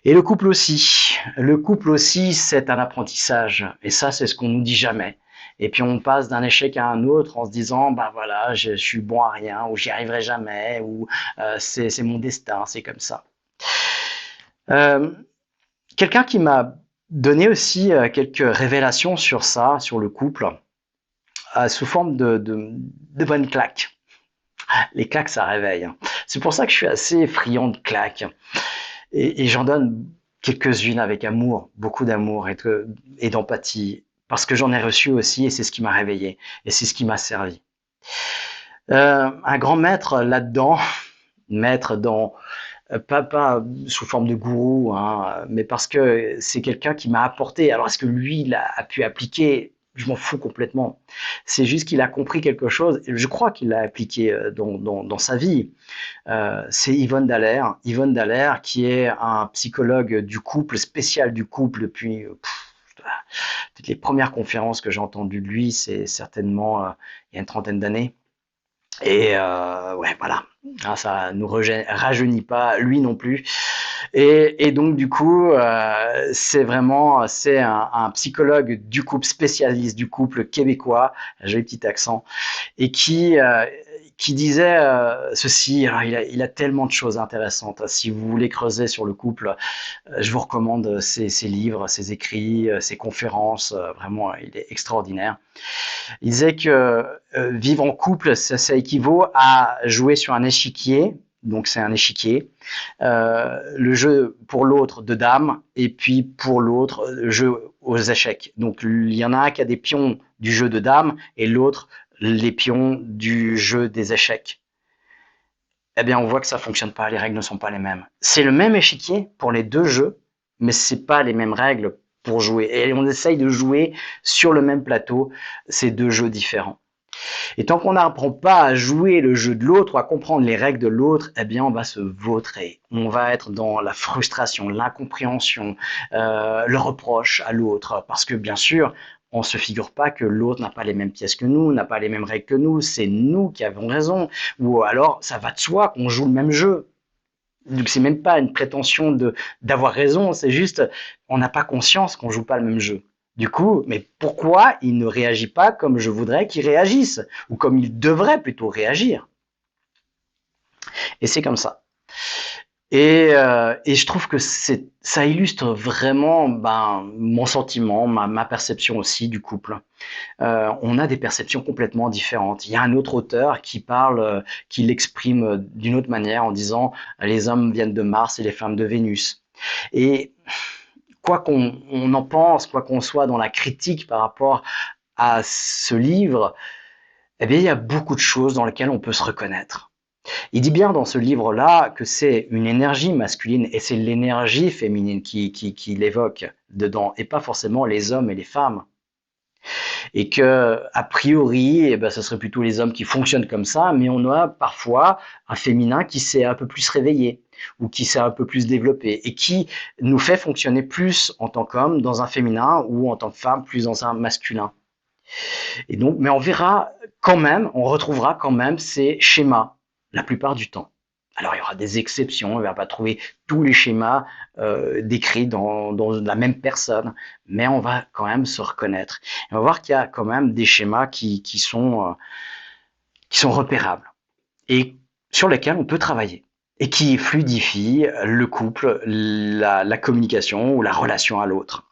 Et le couple aussi. Le couple aussi, c'est un apprentissage. Et ça, c'est ce qu'on nous dit jamais. Et puis on passe d'un échec à un autre en se disant, ben voilà, je suis bon à rien, ou j'y arriverai jamais, ou c'est mon destin, c'est comme ça. Euh, Quelqu'un qui m'a donné aussi quelques révélations sur ça, sur le couple, sous forme de bonnes claques. Les claques, ça réveille. C'est pour ça que je suis assez friand de claques. Et j'en donne quelques-unes avec amour, beaucoup d'amour et d'empathie, parce que j'en ai reçu aussi et c'est ce qui m'a réveillé et c'est ce qui m'a servi. Un grand maître là-dedans, maître dans pas sous forme de gourou, hein, mais parce que c'est quelqu'un qui m'a apporté. Alors est-ce que lui il a pu appliquer? Je m'en fous complètement. C'est juste qu'il a compris quelque chose. Et je crois qu'il l'a appliqué dans sa vie. C'est Yvonne Dallaire. Yvonne Dallaire, qui est un psychologue du couple, spécial du couple depuis toutes les premières conférences que j'ai entendues de lui, c'est certainement il y a une trentaine d'années. Et ouais, voilà. Ah, ça nous rajeunit pas, lui non plus. Et donc du coup, c'est un psychologue du couple, spécialiste du couple québécois, joli petit accent, et qui disait ceci. Alors il a tellement de choses intéressantes. Si vous voulez creuser sur le couple, je vous recommande ses livres, ses écrits, ses conférences. Vraiment, il est extraordinaire. Il disait que vivre en couple, ça équivaut à jouer sur un échiquier. Donc c'est un échiquier. Le jeu pour l'autre de dames et puis pour l'autre le jeu aux échecs. Donc il y en a un qui a des pions du jeu de dames et l'autre les pions du jeu des échecs. Eh bien on voit que ça fonctionne pas, les règles ne sont pas les mêmes. C'est le même échiquier pour les deux jeux, mais c'est pas les mêmes règles pour jouer. Et on essaye de jouer sur le même plateau ces deux jeux différents. Et tant qu'on n'apprend pas à jouer le jeu de l'autre, à comprendre les règles de l'autre, eh bien, on va se vautrer. On va être dans la frustration, l'incompréhension, le reproche à l'autre. Parce que, bien sûr, on se figure pas que l'autre n'a pas les mêmes pièces que nous, n'a pas les mêmes règles que nous. C'est nous qui avons raison. Ou alors, ça va de soi qu'on joue le même jeu. Donc, c'est même pas une prétention d'avoir raison. C'est juste, on n'a pas conscience qu'on joue pas le même jeu. Du coup, mais pourquoi il ne réagit pas comme je voudrais qu'il réagisse, ou comme il devrait plutôt réagir? Et c'est comme ça. Et je trouve que ça illustre vraiment mon sentiment, ma perception aussi du couple. On a des perceptions complètement différentes. Il y a un autre auteur qui parle, qui l'exprime d'une autre manière en disant les hommes viennent de Mars et les femmes de Vénus. Et quoi qu'on en pense, quoi qu'on soit dans la critique par rapport à ce livre, eh bien, il y a beaucoup de choses dans lesquelles on peut se reconnaître. Il dit bien dans ce livre-là que c'est une énergie masculine et c'est l'énergie féminine qui l'évoque dedans et pas forcément les hommes et les femmes. Et que, a priori, eh ben, ce serait plutôt les hommes qui fonctionnent comme ça, mais on a parfois un féminin qui s'est un peu plus réveillé ou qui s'est un peu plus développé et qui nous fait fonctionner plus en tant qu'homme dans un féminin ou en tant que femme plus dans un masculin. Et donc, mais on verra quand même, on retrouvera quand même ces schémas la plupart du temps. Alors, il y aura des exceptions, on ne va pas trouver tous les schémas décrits dans la même personne, mais on va quand même se reconnaître. Et on va voir qu'il y a quand même des schémas qui sont repérables et sur lesquels on peut travailler et qui fluidifient le couple, la communication ou la relation à l'autre.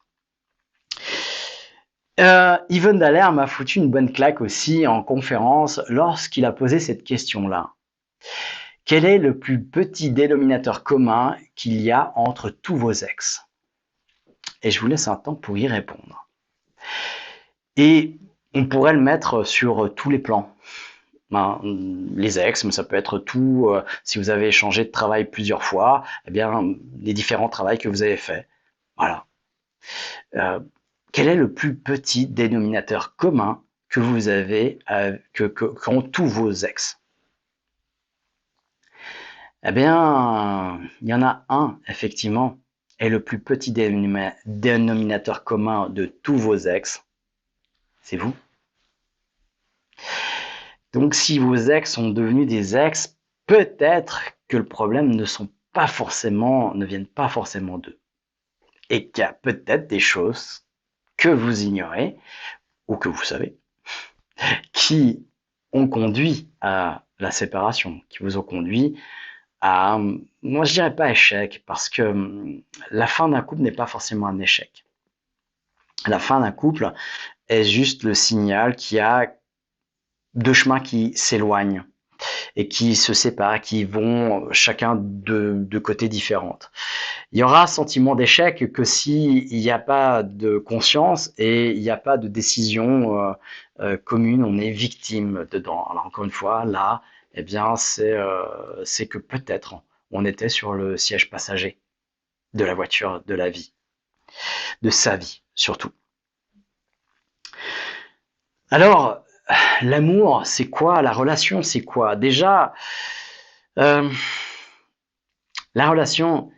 Yvonne Dallaire m'a foutu une bonne claque aussi en conférence lorsqu'il a posé cette question-là. Quel est le plus petit dénominateur commun qu'il y a entre tous vos ex? Et je vous laisse un temps pour y répondre. Et on pourrait le mettre sur tous les plans. Les ex, mais ça peut être tout, si vous avez changé de travail plusieurs fois, eh bien, les différents travails que vous avez faits. Voilà. Quel est le plus petit dénominateur commun que vous avez, qu'ont tous vos ex? Eh bien, il y en a un, effectivement, et le plus petit dénominateur commun de tous vos ex, c'est vous. Donc, si vos ex sont devenus des ex, peut-être que le problème ne viennent pas forcément d'eux. Et qu'il y a peut-être des choses que vous ignorez, ou que vous savez, qui ont conduit à la séparation, qui vous ont conduit à, moi je dirais pas échec, parce que la fin d'un couple n'est pas forcément un échec. La fin d'un couple est juste le signal qu'il y a deux chemins qui s'éloignent et qui se séparent, qui vont chacun de côtés différents. Il y aura un sentiment d'échec que s'il n'y a pas de conscience et il n'y a pas de décision commune, on est victime dedans. Alors encore une fois, là, eh bien, c'est que peut-être on était sur le siège passager de la voiture de la vie, de sa vie surtout. Alors, l'amour, c'est quoi? La relation, c'est quoi? Déjà, la relation,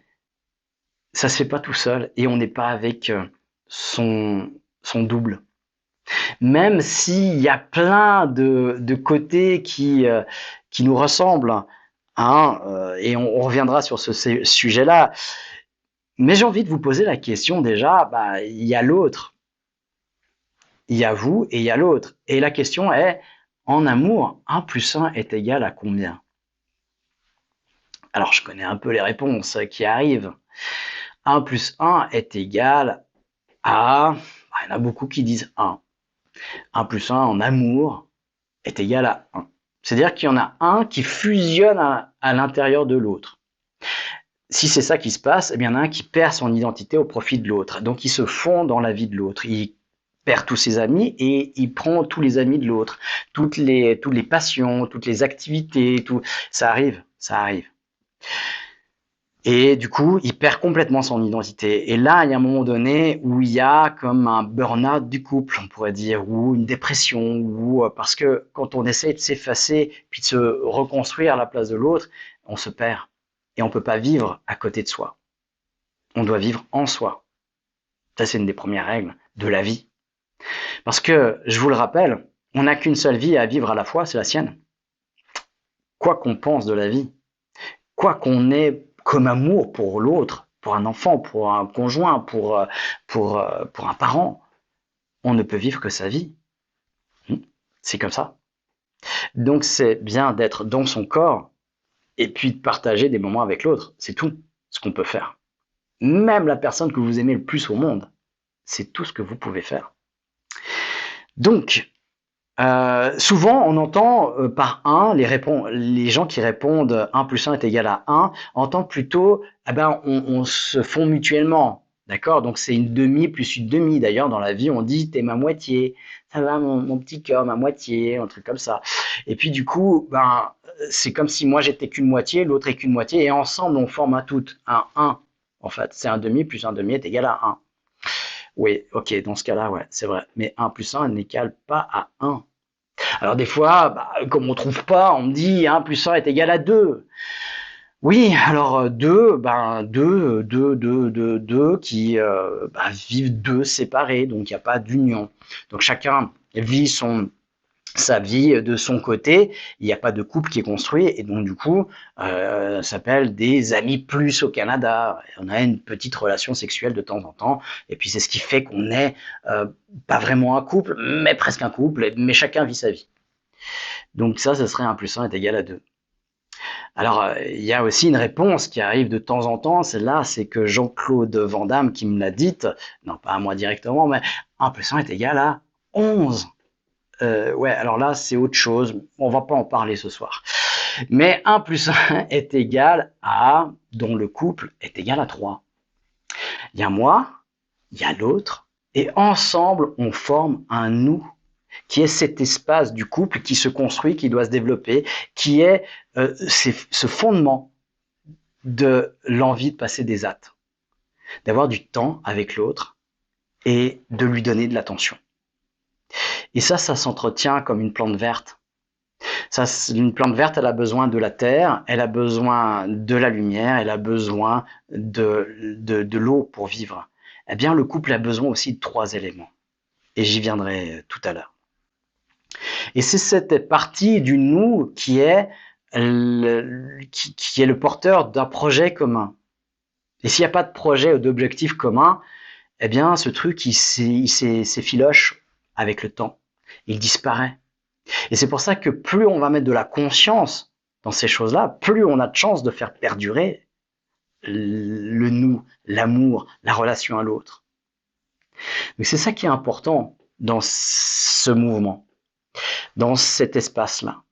ça se fait pas tout seul et on n'est pas avec son double. Même s'il y a plein de côtés qui nous ressemblent, hein, et on reviendra sur ce sujet-là. Mais j'ai envie de vous poser la question déjà, il y a l'autre. Il y a vous et il y a l'autre. Et la question est, en amour, 1 plus 1 est égal à combien? Alors, je connais un peu les réponses qui arrivent. 1 plus 1 est égal à... il y en a beaucoup qui disent 1. 1 plus 1 en amour est égal à 1. C'est-à-dire qu'il y en a un qui fusionne à l'intérieur de l'autre. Si c'est ça qui se passe, eh bien, il y en a un qui perd son identité au profit de l'autre. Donc, il se fond dans la vie de l'autre. Il perd tous ses amis et il prend tous les amis de l'autre. Toutes les passions, toutes les activités, tout. Ça arrive, ça arrive. Et du coup, il perd complètement son identité. Et là, il y a un moment donné où il y a comme un burn-out du couple, on pourrait dire, ou une dépression, ou parce que quand on essaie de s'effacer puis de se reconstruire à la place de l'autre, on se perd. Et on ne peut pas vivre à côté de soi. On doit vivre en soi. Ça, c'est une des premières règles de la vie. Parce que, je vous le rappelle, on n'a qu'une seule vie à vivre à la fois, c'est la sienne. Quoi qu'on pense de la vie, quoi qu'on ait comme amour pour l'autre, pour un enfant, pour un conjoint, pour un parent, on ne peut vivre que sa vie. C'est comme ça. Donc c'est bien d'être dans son corps et puis de partager des moments avec l'autre. C'est tout ce qu'on peut faire. Même la personne que vous aimez le plus au monde, c'est tout ce que vous pouvez faire. Donc, souvent on entend par 1, les gens qui répondent 1 plus 1 est égal à 1, entendent plutôt, on se fond mutuellement. D'accord? Donc c'est une demi plus une demi. D'ailleurs, dans la vie, on dit t'es ma moitié. Ça va, mon petit cœur, ma moitié, un truc comme ça. Et puis du coup, c'est comme si moi j'étais qu'une moitié, l'autre est qu'une moitié, et ensemble on forme un tout, un 1. En fait, c'est un demi plus un demi est égal à 1. Oui, ok, dans ce cas-là, ouais, c'est vrai. Mais 1 plus 1 n'égale pas à 1. Alors des fois, comme on trouve pas, on me dit 1 plus 1 est égal à 2. Oui, alors 2, 2 qui vivent deux séparés, donc il n'y a pas d'union. Donc chacun vit sa vie de son côté, il n'y a pas de couple qui est construit, et donc du coup, ça s'appelle des amis plus au Canada. On a une petite relation sexuelle de temps en temps, et puis c'est ce qui fait qu'on est pas vraiment un couple, mais presque un couple, mais chacun vit sa vie. Donc ça serait 1 plus 1 est égal à 2. Alors, il y a aussi une réponse qui arrive de temps en temps, celle-là, c'est que Jean-Claude Van Damme qui me l'a dite, non pas à moi directement, mais 1 plus 1 est égal à 11. Ouais, alors là, c'est autre chose, on va pas en parler ce soir. Mais 1 plus 1 est égal à, dont le couple est égal à 3. Il y a moi, il y a l'autre, et ensemble, on forme un nous qui est cet espace du couple qui se construit, qui doit se développer, qui est ce fondement de l'envie de passer des actes, d'avoir du temps avec l'autre et de lui donner de l'attention. Et ça s'entretient comme une plante verte. Une plante verte, elle a besoin de la terre, elle a besoin de la lumière, elle a besoin de l'eau pour vivre. Eh bien, le couple a besoin aussi de 3 éléments. Et j'y viendrai tout à l'heure. Et c'est cette partie du nous qui est le porteur d'un projet commun. Et s'il n'y a pas de projet ou d'objectif commun, eh bien, ce truc, il s'effiloche avec le temps. Il disparaît. Et c'est pour ça que plus on va mettre de la conscience dans ces choses-là, plus on a de chances de faire perdurer le nous, l'amour, la relation à l'autre. Mais c'est ça qui est important dans ce mouvement, dans cet espace-là.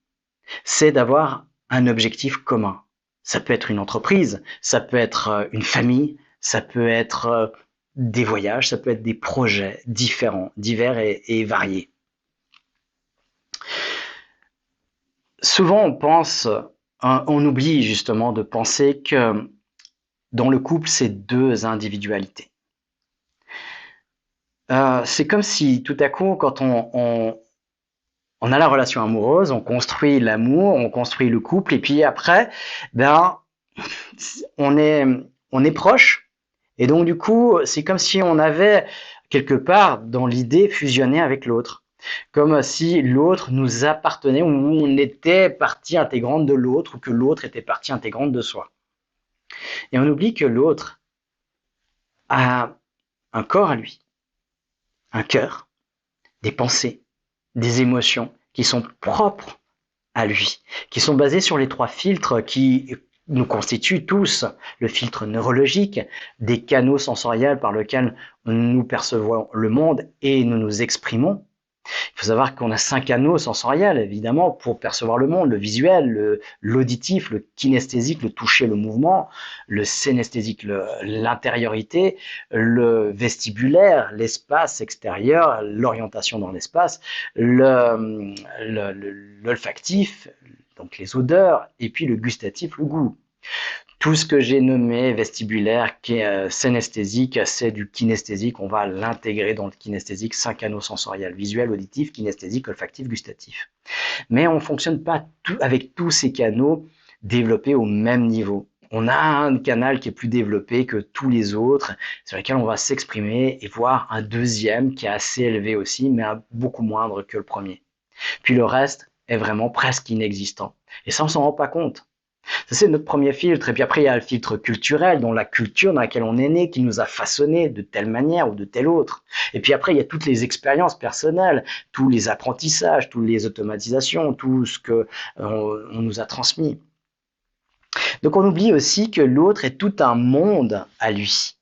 C'est d'avoir un objectif commun. Ça peut être une entreprise, ça peut être une famille, ça peut être des voyages, ça peut être des projets différents, divers et variés. Souvent, on oublie justement de penser que dans le couple, c'est 2 individualités. C'est comme si tout à coup, quand on a la relation amoureuse, on construit l'amour, on construit le couple, et puis après, on est proche, et donc du coup, c'est comme si on avait quelque part dans l'idée fusionné avec l'autre. Comme si l'autre nous appartenait, ou on était partie intégrante de l'autre, ou que l'autre était partie intégrante de soi. Et on oublie que l'autre a un corps à lui, un cœur, des pensées, des émotions qui sont propres à lui, qui sont basées sur les 3 filtres qui nous constituent tous, le filtre neurologique, des canaux sensoriels par lesquels nous percevons le monde et nous nous exprimons. Il faut savoir qu'on a 5 canaux sensoriels, évidemment, pour percevoir le monde, le visuel, l'auditif, le kinesthésique, le toucher, le mouvement, le synesthésique, l'intériorité, le vestibulaire, l'espace extérieur, l'orientation dans l'espace, l'olfactif, donc les odeurs, et puis le gustatif, le goût. Tout ce que j'ai nommé vestibulaire, qui est synesthésique, c'est du kinesthésique. On va l'intégrer dans le kinesthésique, 5 canaux sensoriels, visuel, auditif, kinesthésique, olfactif, gustatif. Mais on ne fonctionne pas avec tous ces canaux développés au même niveau. On a un canal qui est plus développé que tous les autres, sur lequel on va s'exprimer, et voir un deuxième qui est assez élevé aussi, mais beaucoup moindre que le premier. Puis le reste est vraiment presque inexistant. Et ça, on s'en rend pas compte. Ça, c'est notre premier filtre. Et puis après, il y a le filtre culturel, dont la culture dans laquelle on est né, qui nous a façonné de telle manière ou de telle autre. Et puis après, il y a toutes les expériences personnelles, tous les apprentissages, toutes les automatisations, tout ce que on nous a transmis. Donc on oublie aussi que l'autre est tout un monde à lui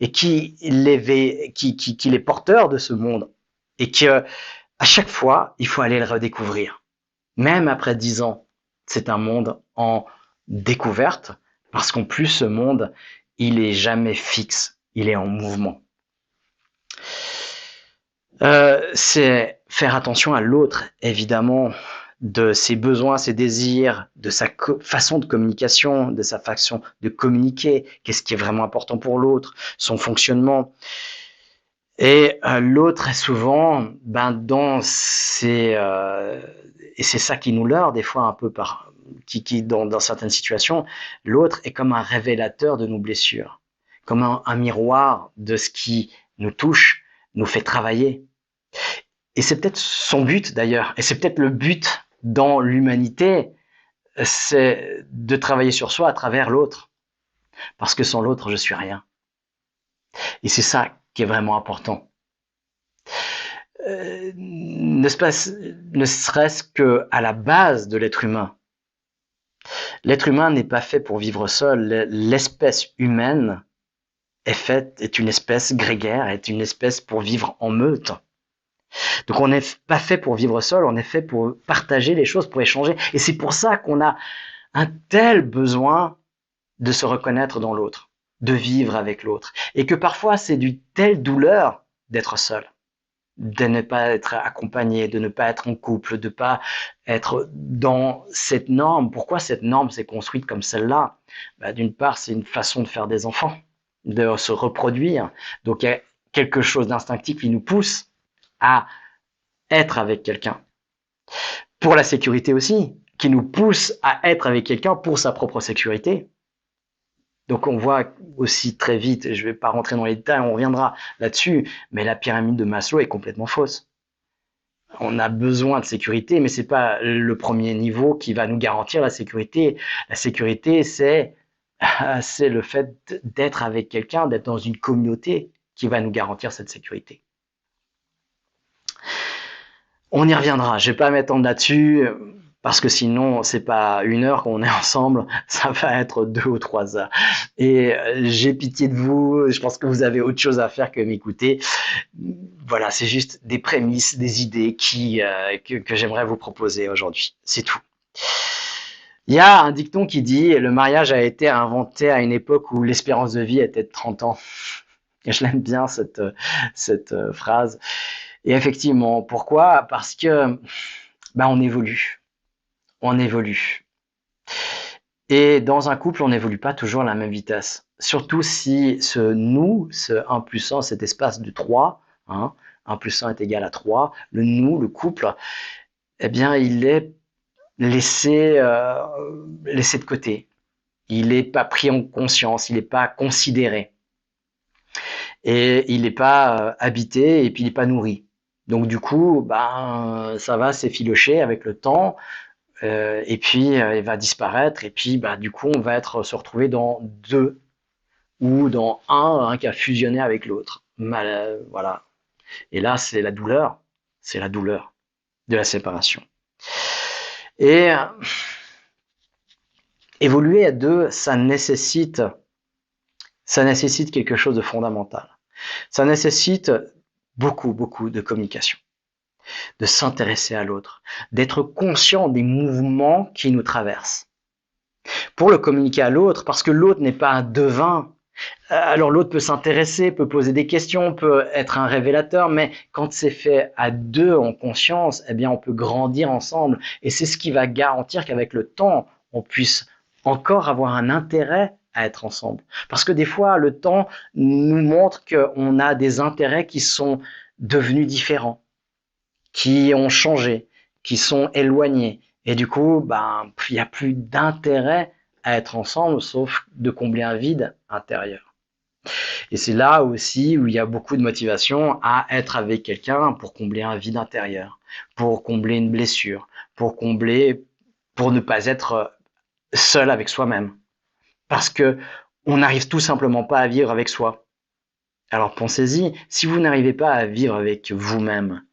et qu'il est porteur de ce monde et que à chaque fois, il faut aller le redécouvrir. Même après 10 ans, c'est un monde en découverte parce qu'en plus, ce monde, il est jamais fixe, il est en mouvement. C'est faire attention à l'autre, évidemment, de ses besoins, ses désirs, de sa façon de communication, de sa façon de communiquer, qu'est-ce qui est vraiment important pour l'autre, son fonctionnement. Et l'autre est souvent dans ses... et c'est ça qui nous leurre des fois un peu dans certaines situations, l'autre est comme un révélateur de nos blessures, comme un miroir de ce qui nous touche, nous fait travailler. Et c'est peut-être son but d'ailleurs, et c'est peut-être le but dans l'humanité, c'est de travailler sur soi à travers l'autre. Parce que sans l'autre, je suis rien. Et c'est ça qui est vraiment important. Ne serait-ce qu'à la base de l'être humain. L'être humain n'est pas fait pour vivre seul. L'espèce humaine est une espèce grégaire, est une espèce pour vivre en meute. Donc on n'est pas fait pour vivre seul, on est fait pour partager les choses, pour échanger. Et c'est pour ça qu'on a un tel besoin de se reconnaître dans l'autre, de vivre avec l'autre. Et que parfois c'est d'une telle douleur d'être seul, de ne pas être accompagné, de ne pas être en couple, de ne pas être dans cette norme. Pourquoi cette norme s'est construite comme celle-là? D'une part, c'est une façon de faire des enfants, de se reproduire. Donc il y a quelque chose d'instinctif qui nous pousse à être avec quelqu'un. Pour la sécurité aussi, qui nous pousse à être avec quelqu'un pour sa propre sécurité. Donc on voit aussi très vite, et je ne vais pas rentrer dans les détails, on reviendra là-dessus, mais la pyramide de Maslow est complètement fausse. On a besoin de sécurité, mais ce n'est pas le premier niveau qui va nous garantir la sécurité. La sécurité, c'est le fait d'être avec quelqu'un, d'être dans une communauté qui va nous garantir cette sécurité. On y reviendra, je ne vais pas m'étendre là-dessus, parce que sinon, c'est pas 1 heure qu'on est ensemble, ça va être 2 ou 3 heures. Et j'ai pitié de vous, je pense que vous avez autre chose à faire que m'écouter. Voilà, c'est juste des prémices, des idées que j'aimerais vous proposer aujourd'hui, c'est tout. Il y a un dicton qui dit « Le mariage a été inventé à une époque où l'espérance de vie était de 30 ans ». Et je l'aime bien, cette phrase. Et effectivement, pourquoi? Parce que on évolue. On évolue. Et dans un couple, on n'évolue pas toujours à la même vitesse. Surtout si ce 1 plus 1, cet espace de 3, 1 plus 1 est égal à 3, le nous, le couple, il est laissé de côté. Il n'est pas pris en conscience, il n'est pas considéré. Et il n'est pas habité et puis il n'est pas nourri. Donc du coup, ça va s'effilocher avec le temps et puis il va disparaître et puis du coup on va se retrouver dans 2 ou dans un qui a fusionné avec l'autre. Voilà. Et là c'est la douleur de la séparation. Et évoluer à 2, ça nécessite quelque chose de fondamental. Ça nécessite beaucoup de communication, de s'intéresser à l'autre, d'être conscient des mouvements qui nous traversent. Pour le communiquer à l'autre, parce que l'autre n'est pas un devin, alors l'autre peut s'intéresser, peut poser des questions, peut être un révélateur, mais quand c'est fait à 2 en conscience, on peut grandir ensemble. Et c'est ce qui va garantir qu'avec le temps, on puisse encore avoir un intérêt à être ensemble. Parce que des fois, le temps nous montre qu'on a des intérêts qui sont devenus différents, qui ont changé, qui sont éloignés. Et du coup, il n'y a plus d'intérêt à être ensemble, sauf de combler un vide intérieur. Et c'est là aussi où il y a beaucoup de motivation à être avec quelqu'un pour combler un vide intérieur, pour combler une blessure, pour ne pas être seul avec soi-même. Parce que on n'arrive tout simplement pas à vivre avec soi. Alors pensez-y, si vous n'arrivez pas à vivre avec vous-même,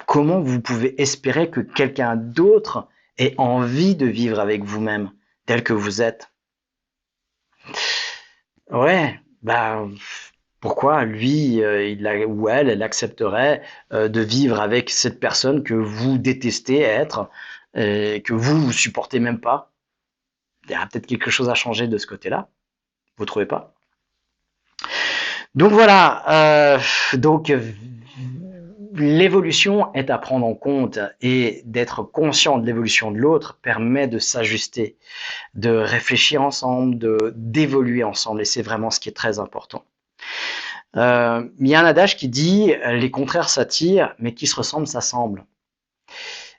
comment vous pouvez espérer que quelqu'un d'autre ait envie de vivre avec vous-même, tel que vous êtes? Ouais, bah pourquoi lui, ou elle accepterait de vivre avec cette personne que vous détestez être, et que vous supportez même pas? Il y a peut-être quelque chose à changer de ce côté-là. Vous trouvez pas? Donc voilà, donc l'évolution est à prendre en compte et d'être conscient de l'évolution de l'autre permet de s'ajuster, de réfléchir ensemble, d'évoluer ensemble et c'est vraiment ce qui est très important. Il y a un adage qui dit les contraires s'attirent, mais qui se ressemblent s'assemblent.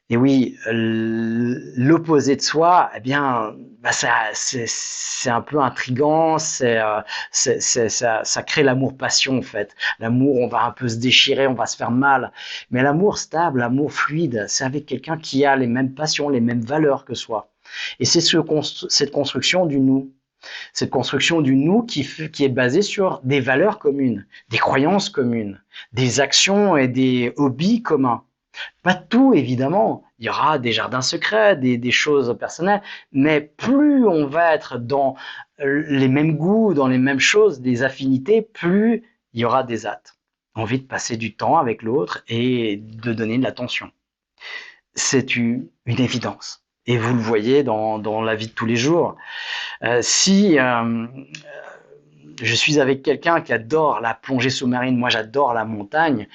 Et oui, l'opposé de soi, eh bien, bah c'est un peu intriguant, ça crée l'amour-passion en fait. L'amour, on va un peu se déchirer, on va se faire mal. Mais l'amour stable, l'amour fluide, c'est avec quelqu'un qui a les mêmes passions, les mêmes valeurs que soi. Et c'est cette construction du nous. Cette construction du nous qui est basée sur des valeurs communes, des croyances communes, des actions et des hobbies communs. Pas tout, évidemment. Il y aura des jardins secrets, des choses personnelles, mais plus on va être dans les mêmes goûts, dans les mêmes choses, des affinités, plus il y aura des actes. Envie de passer du temps avec l'autre et de donner de l'attention. C'est une évidence. Et vous le voyez dans la vie de tous les jours. Si je suis avec quelqu'un qui adore la plongée sous-marine, moi j'adore la montagne,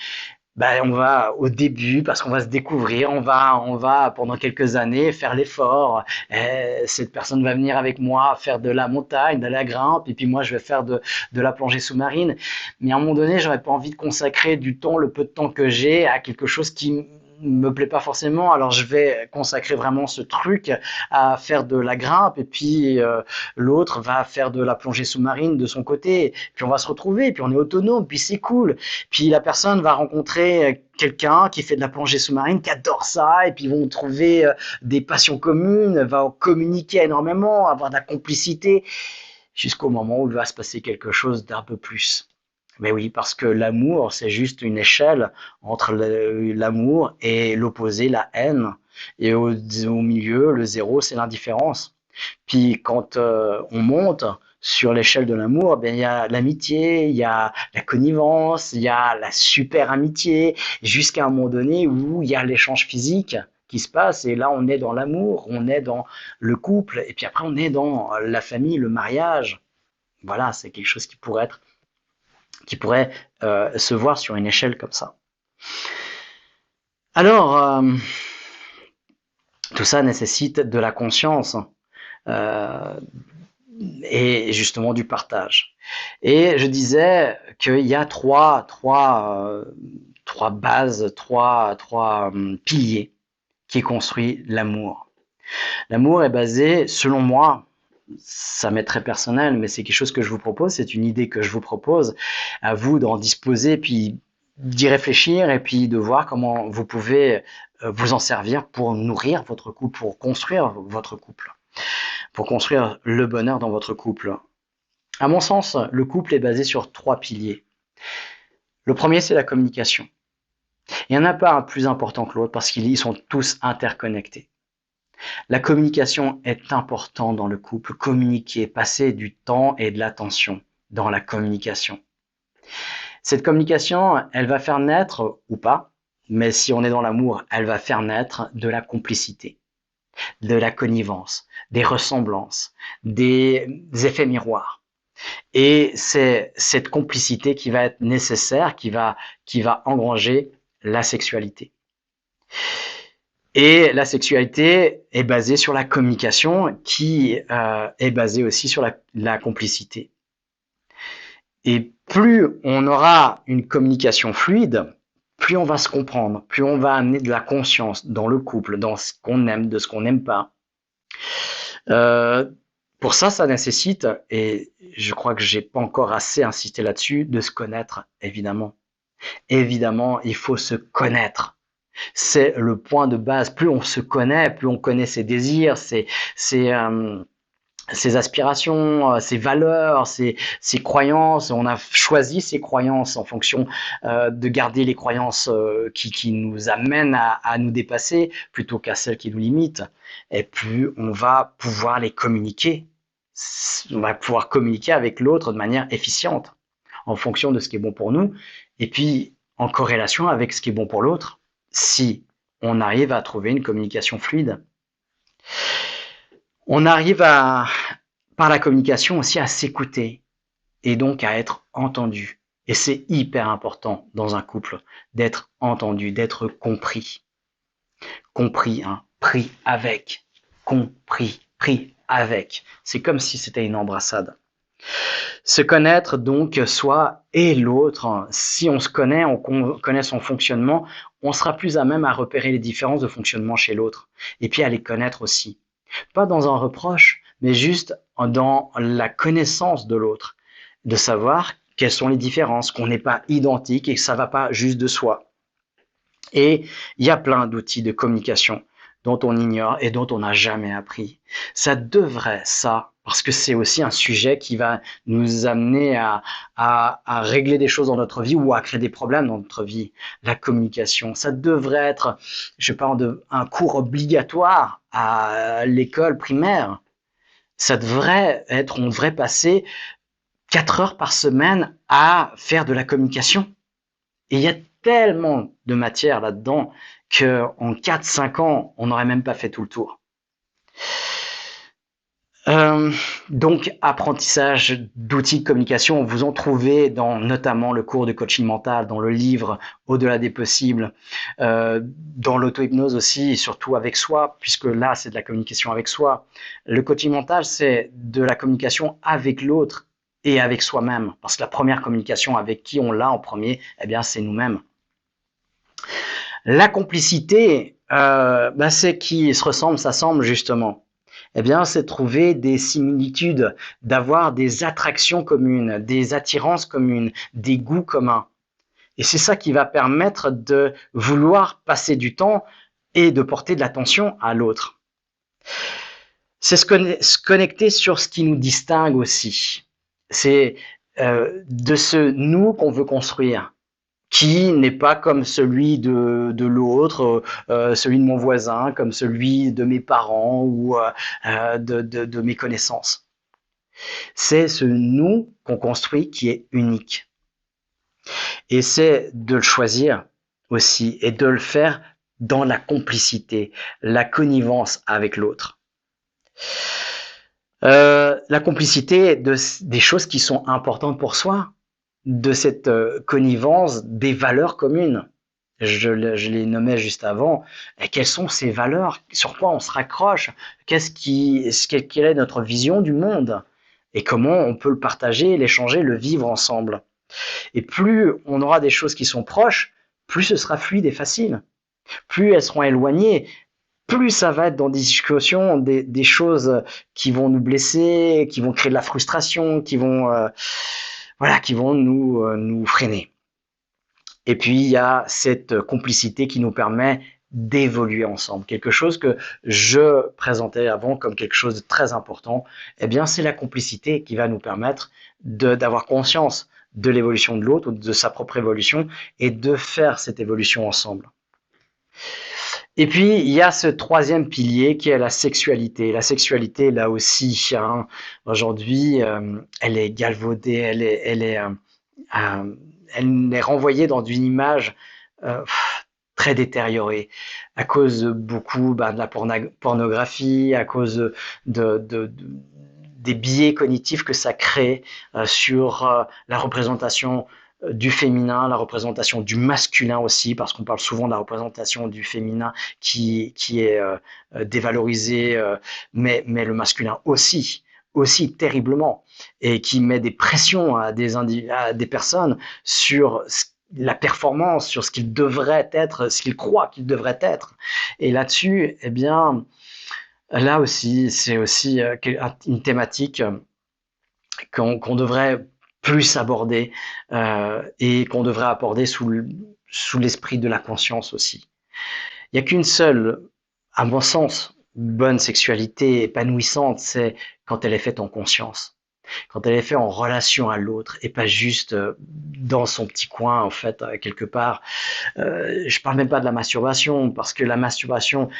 ben, on va au début parce qu'on va se découvrir, on va pendant quelques années faire l'effort. Cette personne va venir avec moi faire de la montagne, de la grimpe, et puis moi je vais faire de la plongée sous-marine. Mais à un moment donné, j'aurais pas envie de consacrer du temps, le peu de temps que j'ai, à quelque chose qui me plaît pas forcément, alors je vais consacrer vraiment ce truc à faire de la grimpe et puis l'autre va faire de la plongée sous-marine de son côté, puis on va se retrouver, puis on est autonome, puis c'est cool, puis la personne va rencontrer quelqu'un qui fait de la plongée sous-marine, qui adore ça, et puis ils vont trouver des passions communes, va communiquer énormément, avoir de la complicité, jusqu'au moment où il va se passer quelque chose d'un peu plus. Mais oui, parce que l'amour, c'est juste une échelle entre l'amour et l'opposé, la haine. Et au milieu, le zéro, c'est l'indifférence. Puis quand on monte sur l'échelle de l'amour, ben il y a l'amitié, il y a la connivence, il y a la super amitié, jusqu'à un moment donné où il y a l'échange physique qui se passe. Et là, on est dans l'amour, on est dans le couple, et puis après, on est dans la famille, le mariage. Voilà, c'est quelque chose qui pourrait se voir sur une échelle comme ça. Alors, tout ça nécessite de la conscience euh, et justement du partage. Et je disais qu'il y a trois bases, trois piliers qui construisent l'amour. L'amour est basé, selon moi, ça m'est très personnel, mais c'est quelque chose que je vous propose, c'est une idée que je vous propose, à vous d'en disposer, puis d'y réfléchir et puis de voir comment vous pouvez vous en servir pour nourrir votre couple, pour construire votre couple, pour construire le bonheur dans votre couple. À mon sens, le couple est basé sur trois piliers. Le premier, c'est la communication. Il n'y en a pas un plus important que l'autre parce qu'ils sont tous interconnectés. La communication est importante dans le couple. Communiquer, passer du temps et de l'attention dans la communication. Cette communication, elle va faire naître, ou pas, mais si on est dans l'amour, elle va faire naître de la complicité, de la connivence, des ressemblances, des effets miroirs. Et c'est cette complicité qui va être nécessaire, qui va engranger la sexualité. Et la sexualité est basée sur la communication qui est basée aussi sur la complicité. Et plus on aura une communication fluide, plus on va se comprendre, plus on va amener de la conscience dans le couple, dans ce qu'on aime, de ce qu'on n'aime pas. Pour ça, ça nécessite, et je crois que j'ai pas encore assez insisté là-dessus, de se connaître, évidemment. Évidemment, il faut se connaître. C'est le point de base. Plus on se connaît, plus on connaît ses désirs, ses aspirations, ses valeurs, ses croyances. On a choisi ses croyances en fonction de garder les croyances qui nous amènent à nous dépasser plutôt qu'à celles qui nous limitent. Et plus on va pouvoir les communiquer. On va pouvoir communiquer avec l'autre de manière efficiente en fonction de ce qui est bon pour nous et puis en corrélation avec ce qui est bon pour l'autre si on arrive à trouver une communication fluide. On arrive par la communication aussi à s'écouter et donc à être entendu. Et c'est hyper important dans un couple d'être entendu, d'être compris. Compris, hein, pris avec. Compris, pris avec. C'est comme si c'était une embrassade. Se connaître donc soi et l'autre. Si on se connaît, on connaît son fonctionnement, on sera plus à même à repérer les différences de fonctionnement chez l'autre. Et puis à les connaître aussi. Pas dans un reproche, mais juste dans la connaissance de l'autre. De savoir quelles sont les différences, qu'on n'est pas identique et que ça ne va pas juste de soi. Et il y a plein d'outils de communication dont on ignore et dont on n'a jamais appris. Ça devrait, parce que c'est aussi un sujet qui va nous amener à régler des choses dans notre vie ou à créer des problèmes dans notre vie. La communication, ça devrait être, je parle un cours obligatoire à l'école primaire. Ça devrait être, on devrait passer 4 heures par semaine à faire de la communication. Et il y a tellement de matière là-dedans qu'en 4-5 ans, on n'aurait même pas fait tout le tour. Donc, apprentissage d'outils de communication, vous en trouvez dans notamment le cours de coaching mental, dans le livre Au-delà des possibles, dans l'auto-hypnose aussi, et surtout avec soi, puisque là, c'est de la communication avec soi. Le coaching mental, c'est de la communication avec l'autre et avec soi-même, parce que la première communication avec qui on l'a en premier, eh bien, c'est nous-mêmes. La complicité, c'est qui se ressemble, s'assemble justement. Eh bien, c'est trouver des similitudes, d'avoir des attractions communes, des attirances communes, des goûts communs. Et c'est ça qui va permettre de vouloir passer du temps et de porter de l'attention à l'autre. C'est se connecter sur ce qui nous distingue aussi. C'est de ce nous qu'on veut construire, qui n'est pas comme celui de l'autre, celui de mon voisin, comme celui de mes parents ou de mes connaissances. C'est ce nous qu'on construit qui est unique. Et c'est de le choisir aussi et de le faire dans la complicité, la connivence avec l'autre. La complicité des choses qui sont importantes pour soi, de cette connivence des valeurs communes. Je les nommais juste avant. Et quelles sont ces valeurs? Sur quoi on se raccroche? Quelle est notre vision du monde? Et comment on peut le partager, l'échanger, le vivre ensemble? Et plus on aura des choses qui sont proches, plus ce sera fluide et facile. Plus elles seront éloignées, plus ça va être dans des discussions, des choses qui vont nous blesser, qui vont créer de la frustration, qui vont nous freiner. Et puis il y a cette complicité qui nous permet d'évoluer ensemble. Quelque chose que je présentais avant comme quelque chose de très important, eh bien c'est la complicité qui va nous permettre d'avoir conscience de l'évolution de l'autre, de sa propre évolution, et de faire cette évolution ensemble. Et puis, il y a ce troisième pilier qui est la sexualité. La sexualité, là aussi, hein, aujourd'hui, elle est galvaudée, elle est renvoyée dans une image très détériorée à cause de beaucoup de la pornographie, à cause des biais cognitifs que ça crée sur la représentation du féminin, la représentation du masculin aussi, parce qu'on parle souvent de la représentation du féminin qui est dévalorisée, mais le masculin aussi terriblement, et qui met des pressions à des personnes sur la performance, sur ce qu'ils devraient être, ce qu'ils croient qu'ils devraient être. Et là-dessus, eh bien, là aussi, c'est aussi une thématique qu'on devrait plus aborder et qu'on devrait aborder sous l'esprit de la conscience aussi. Il n'y a qu'une seule, à mon sens, bonne sexualité épanouissante, c'est quand elle est faite en conscience. Quand elle est faite en relation à l'autre et pas juste dans son petit coin, en fait, quelque part. Je parle même pas de la masturbation, parce que la masturbation,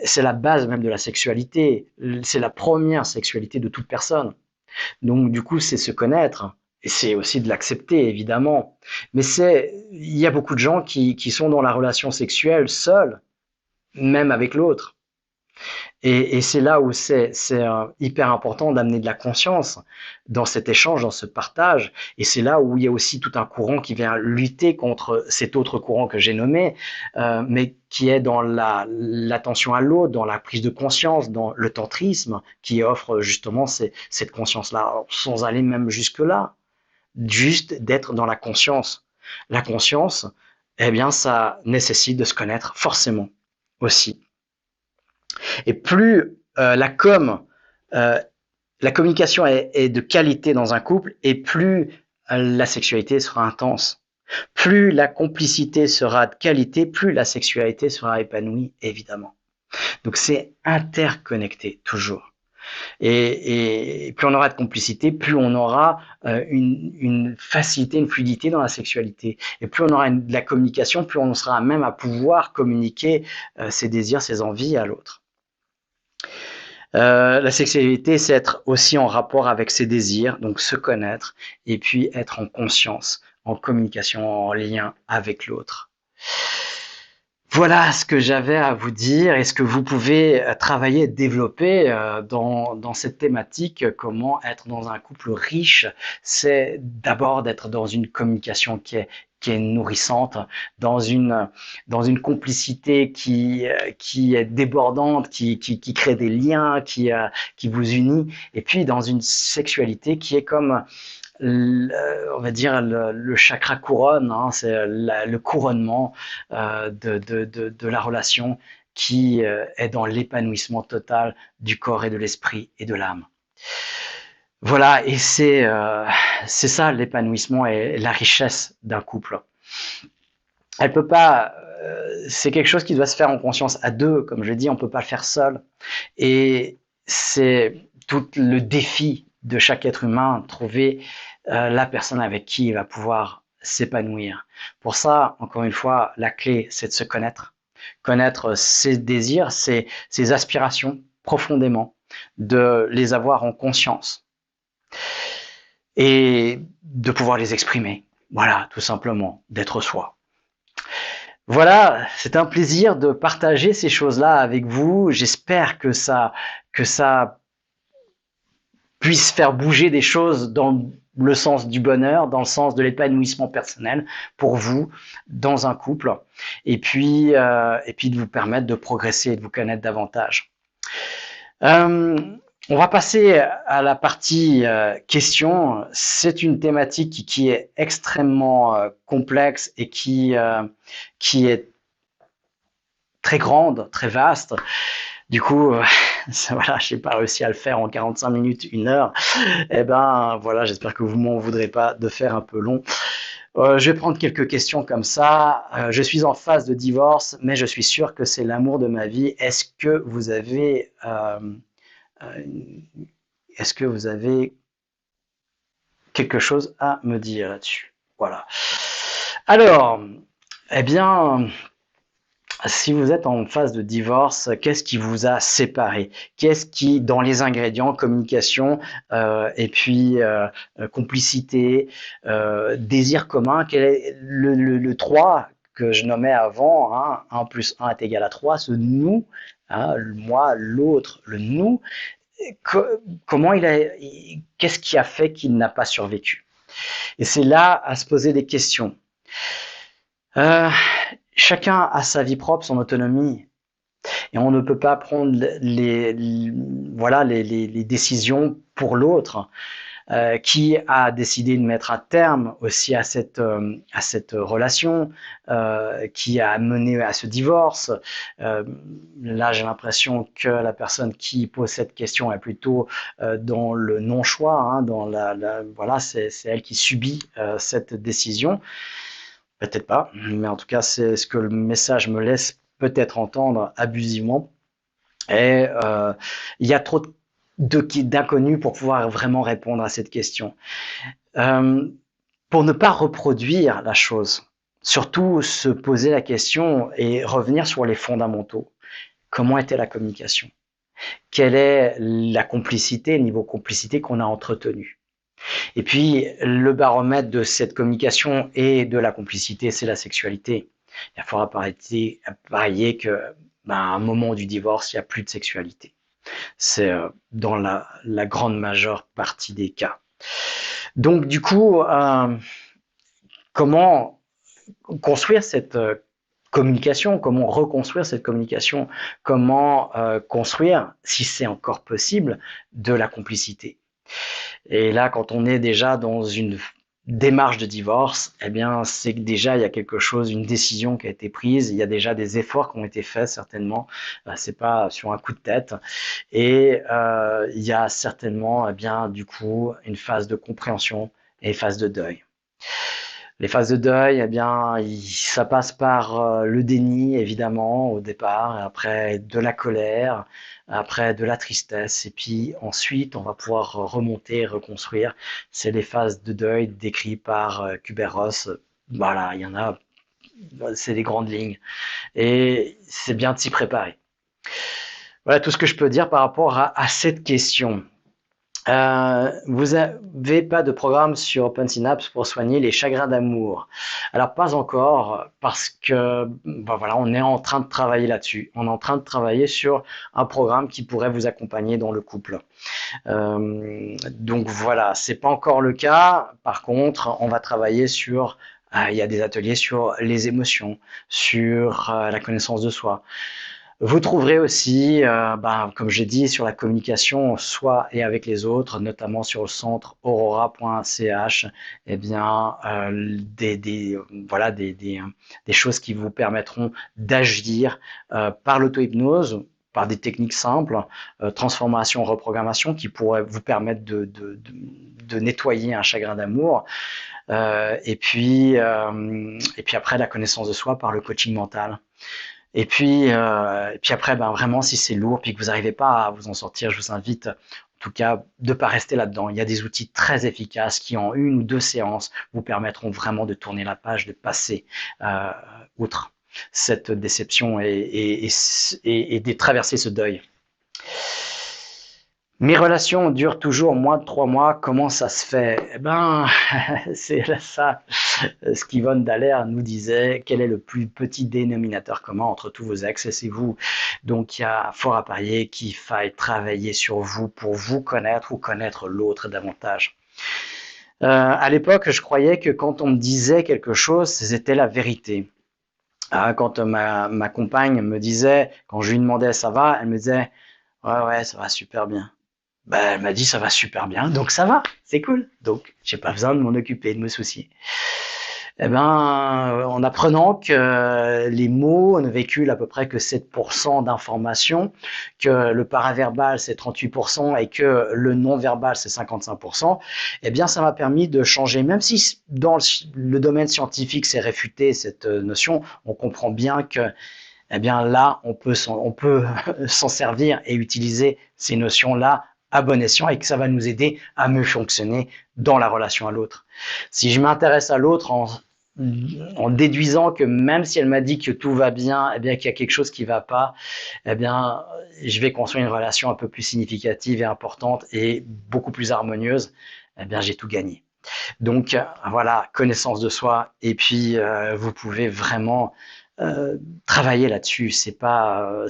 c'est la base même de la sexualité. C'est la première sexualité de toute personne. Donc, du coup, c'est se connaître. Et c'est aussi de l'accepter, évidemment. Mais il y a beaucoup de gens qui sont dans la relation sexuelle seuls, même avec l'autre. Et c'est là où c'est hyper important d'amener de la conscience dans cet échange, dans ce partage. Et c'est là où il y a aussi tout un courant qui vient lutter contre cet autre courant que j'ai nommé, mais qui est dans l'attention à l'autre, dans la prise de conscience, dans le tantrisme, qui offre justement cette conscience-là, sans aller même jusque-là, juste d'être dans la conscience. La conscience, eh bien, ça nécessite de se connaître forcément aussi. Et plus euh, la communication est de qualité dans un couple, et plus la sexualité sera intense. Plus la complicité sera de qualité, plus la sexualité sera épanouie, évidemment. Donc c'est interconnecté, toujours. Et plus on aura de complicité, plus on aura une facilité, une fluidité dans la sexualité. Et plus on aura de la communication, plus on sera même à pouvoir communiquer ses désirs, ses envies à l'autre. La sexualité, c'est être aussi en rapport avec ses désirs, donc se connaître, et puis être en conscience, en communication, en lien avec l'autre. Voilà ce que j'avais à vous dire et ce que vous pouvez travailler, développer dans cette thématique. Comment être dans un couple riche, c'est d'abord d'être dans une communication qui est nourrissante, dans une complicité qui est débordante, qui crée des liens, qui vous unit, et puis dans une sexualité qui est comme on va dire le chakra couronne, hein, c'est le couronnement de la relation qui est dans l'épanouissement total du corps et de l'esprit et de l'âme. Voilà, et c'est ça l'épanouissement et la richesse d'un couple. Elle peut pas, c'est quelque chose qui doit se faire en conscience à deux, comme je dis, on peut pas le faire seul. Et c'est tout le défi de chaque être humain, trouver la personne avec qui il va pouvoir s'épanouir. Pour ça, encore une fois, la clé, c'est de se connaître. Connaître ses désirs, ses aspirations profondément, de les avoir en conscience et de pouvoir les exprimer. Voilà, tout simplement, d'être soi. Voilà, c'est un plaisir de partager ces choses-là avec vous. J'espère que ça puisse faire bouger des choses dans le sens du bonheur, dans le sens de l'épanouissement personnel pour vous dans un couple, et puis de vous permettre de progresser et de vous connaître davantage. On va passer à la partie questions. C'est une thématique qui est extrêmement complexe et qui est très grande, très vaste. Du coup, voilà, j'ai pas réussi à le faire en 45 minutes, 1 heure. Eh ben, voilà, j'espère que vous m'en voudrez pas de faire un peu long. Je vais prendre quelques questions comme ça. Je suis en phase de divorce, mais je suis sûr que c'est l'amour de ma vie. Est-ce que vous avez quelque chose à me dire là-dessus? Voilà. Alors, eh bien, si vous êtes en phase de divorce, qu'est-ce qui vous a séparé? Qu'est-ce qui, dans les ingrédients, communication, et puis complicité, désir commun, quel est le 3 que je nommais avant, hein, 1 plus 1 est égal à 3, ce nous, hein, moi, l'autre, le nous, comment qu'est-ce qui a fait qu'il n'a pas survécu? Et c'est là à se poser des questions. Chacun a sa vie propre, son autonomie, et on ne peut pas prendre les décisions pour l'autre. Qui a décidé de mettre un terme aussi à cette relation, qui a mené à ce divorce. Là, j'ai l'impression que la personne qui pose cette question est plutôt dans le non-choix, hein, dans voilà, c'est elle qui subit cette décision. Peut-être pas, mais en tout cas, c'est ce que le message me laisse peut-être entendre abusivement. Et il y a trop d'inconnus pour pouvoir vraiment répondre à cette question. Pour ne pas reproduire la chose, surtout se poser la question et revenir sur les fondamentaux. Comment était la communication? Quelle est la complicité, le niveau de complicité qu'on a entretenu? Et puis, le baromètre de cette communication et de la complicité, c'est la sexualité. Il faudra parier que, à un moment du divorce, il n'y a plus de sexualité. C'est dans la grande majeure partie des cas. Donc, du coup, comment construire cette communication, comment reconstruire cette communication, comment construire, si c'est encore possible, de la complicité. Et là, quand on est déjà dans une démarche de divorce, eh bien, c'est que déjà il y a quelque chose, une décision qui a été prise, il y a déjà des efforts qui ont été faits certainement. C'est pas sur un coup de tête, et il y a certainement, eh bien, du coup, une phase de compréhension et une phase de deuil. Les phases de deuil, eh bien, ça passe par le déni, évidemment, au départ, et après de la colère, après de la tristesse, et puis ensuite, on va pouvoir remonter, reconstruire. C'est les phases de deuil décrites par Kubler-Ross. Voilà, il y en a, c'est les grandes lignes. Et c'est bien de s'y préparer. Voilà tout ce que je peux dire par rapport à cette question. Vous n'avez pas de programme sur OpenSynapse pour soigner les chagrins d'amour. Alors pas encore, parce que voilà, on est en train de travailler là-dessus. On est en train de travailler sur un programme qui pourrait vous accompagner dans le couple. Donc voilà, c'est pas encore le cas. Par contre, on va travailler sur il y a des ateliers sur les émotions, sur la connaissance de soi. Vous trouverez aussi, comme j'ai dit, sur la communication, soi et avec les autres, notamment sur le centre aurora.ch, eh bien, voilà, des choses qui vous permettront d'agir par l'auto-hypnose, par des techniques simples, transformation, reprogrammation, qui pourraient vous permettre de nettoyer un chagrin d'amour. Et puis après, la connaissance de soi par le coaching mental. Et puis après, vraiment, si c'est lourd, puis que vous n'arrivez pas à vous en sortir, je vous invite, en tout cas, de ne pas rester là-dedans. Il y a des outils très efficaces qui, en 1 ou 2 séances, vous permettront vraiment de tourner la page, de passer outre cette déception et de traverser ce deuil. Mes relations durent toujours moins de 3 mois. Comment ça se fait? Eh ben, c'est ça. Yvonne Dallaire nous disait quel est le plus petit dénominateur commun entre tous vos ex et c'est vous. Donc, il y a fort à parier qu'il faille travailler sur vous pour vous connaître ou connaître l'autre davantage. À l'époque, je croyais que quand on me disait quelque chose, c'était la vérité. Quand ma compagne me disait, quand je lui demandais ça va, elle me disait ouais, ça va super bien. Elle m'a dit ça va super bien, donc ça va, c'est cool. Donc j'ai pas besoin de m'en occuper, de me soucier. Eh ben, en apprenant que les mots ne véhiculent à peu près que 7% d'informations, que le paraverbal c'est 38% et que le non-verbal c'est 55%, eh bien ça m'a permis de changer, même si dans le domaine scientifique c'est réfuté cette notion, on comprend bien que eh bien là on peut s'en servir et utiliser ces notions-là à bon escient et que ça va nous aider à mieux fonctionner dans la relation à l'autre. Si je m'intéresse à l'autre en déduisant que même si elle m'a dit que tout va bien, eh bien qu'il y a quelque chose qui va pas, eh bien je vais construire une relation un peu plus significative et importante et beaucoup plus harmonieuse, eh bien j'ai tout gagné. Donc voilà, connaissance de soi et puis vous pouvez vraiment travailler là-dessus. C'est pas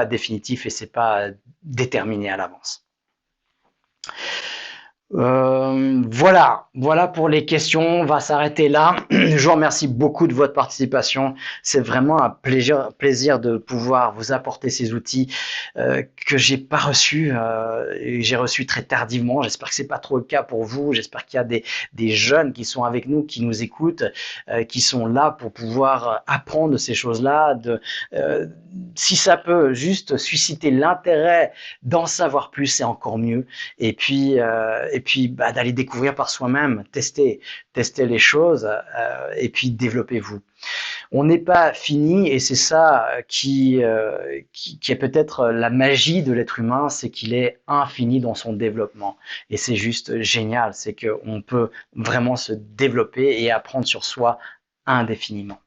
définitif et c'est pas déterminé à l'avance. Voilà pour les questions. On va s'arrêter là. Je vous remercie beaucoup de votre participation. C'est vraiment un plaisir de pouvoir vous apporter ces outils que j'ai pas reçus. J'ai reçu très tardivement. J'espère que c'est pas trop le cas pour vous. J'espère qu'il y a des jeunes qui sont avec nous, qui nous écoutent, qui sont là pour pouvoir apprendre ces choses-là. Si ça peut juste susciter l'intérêt d'en savoir plus, c'est encore mieux. Et puis d'aller découvrir par soi-même, tester les choses et puis développez-vous. On n'est pas fini et c'est ça qui est peut-être la magie de l'être humain, c'est qu'il est infini dans son développement. Et c'est juste génial, c'est qu'on peut vraiment se développer et apprendre sur soi indéfiniment.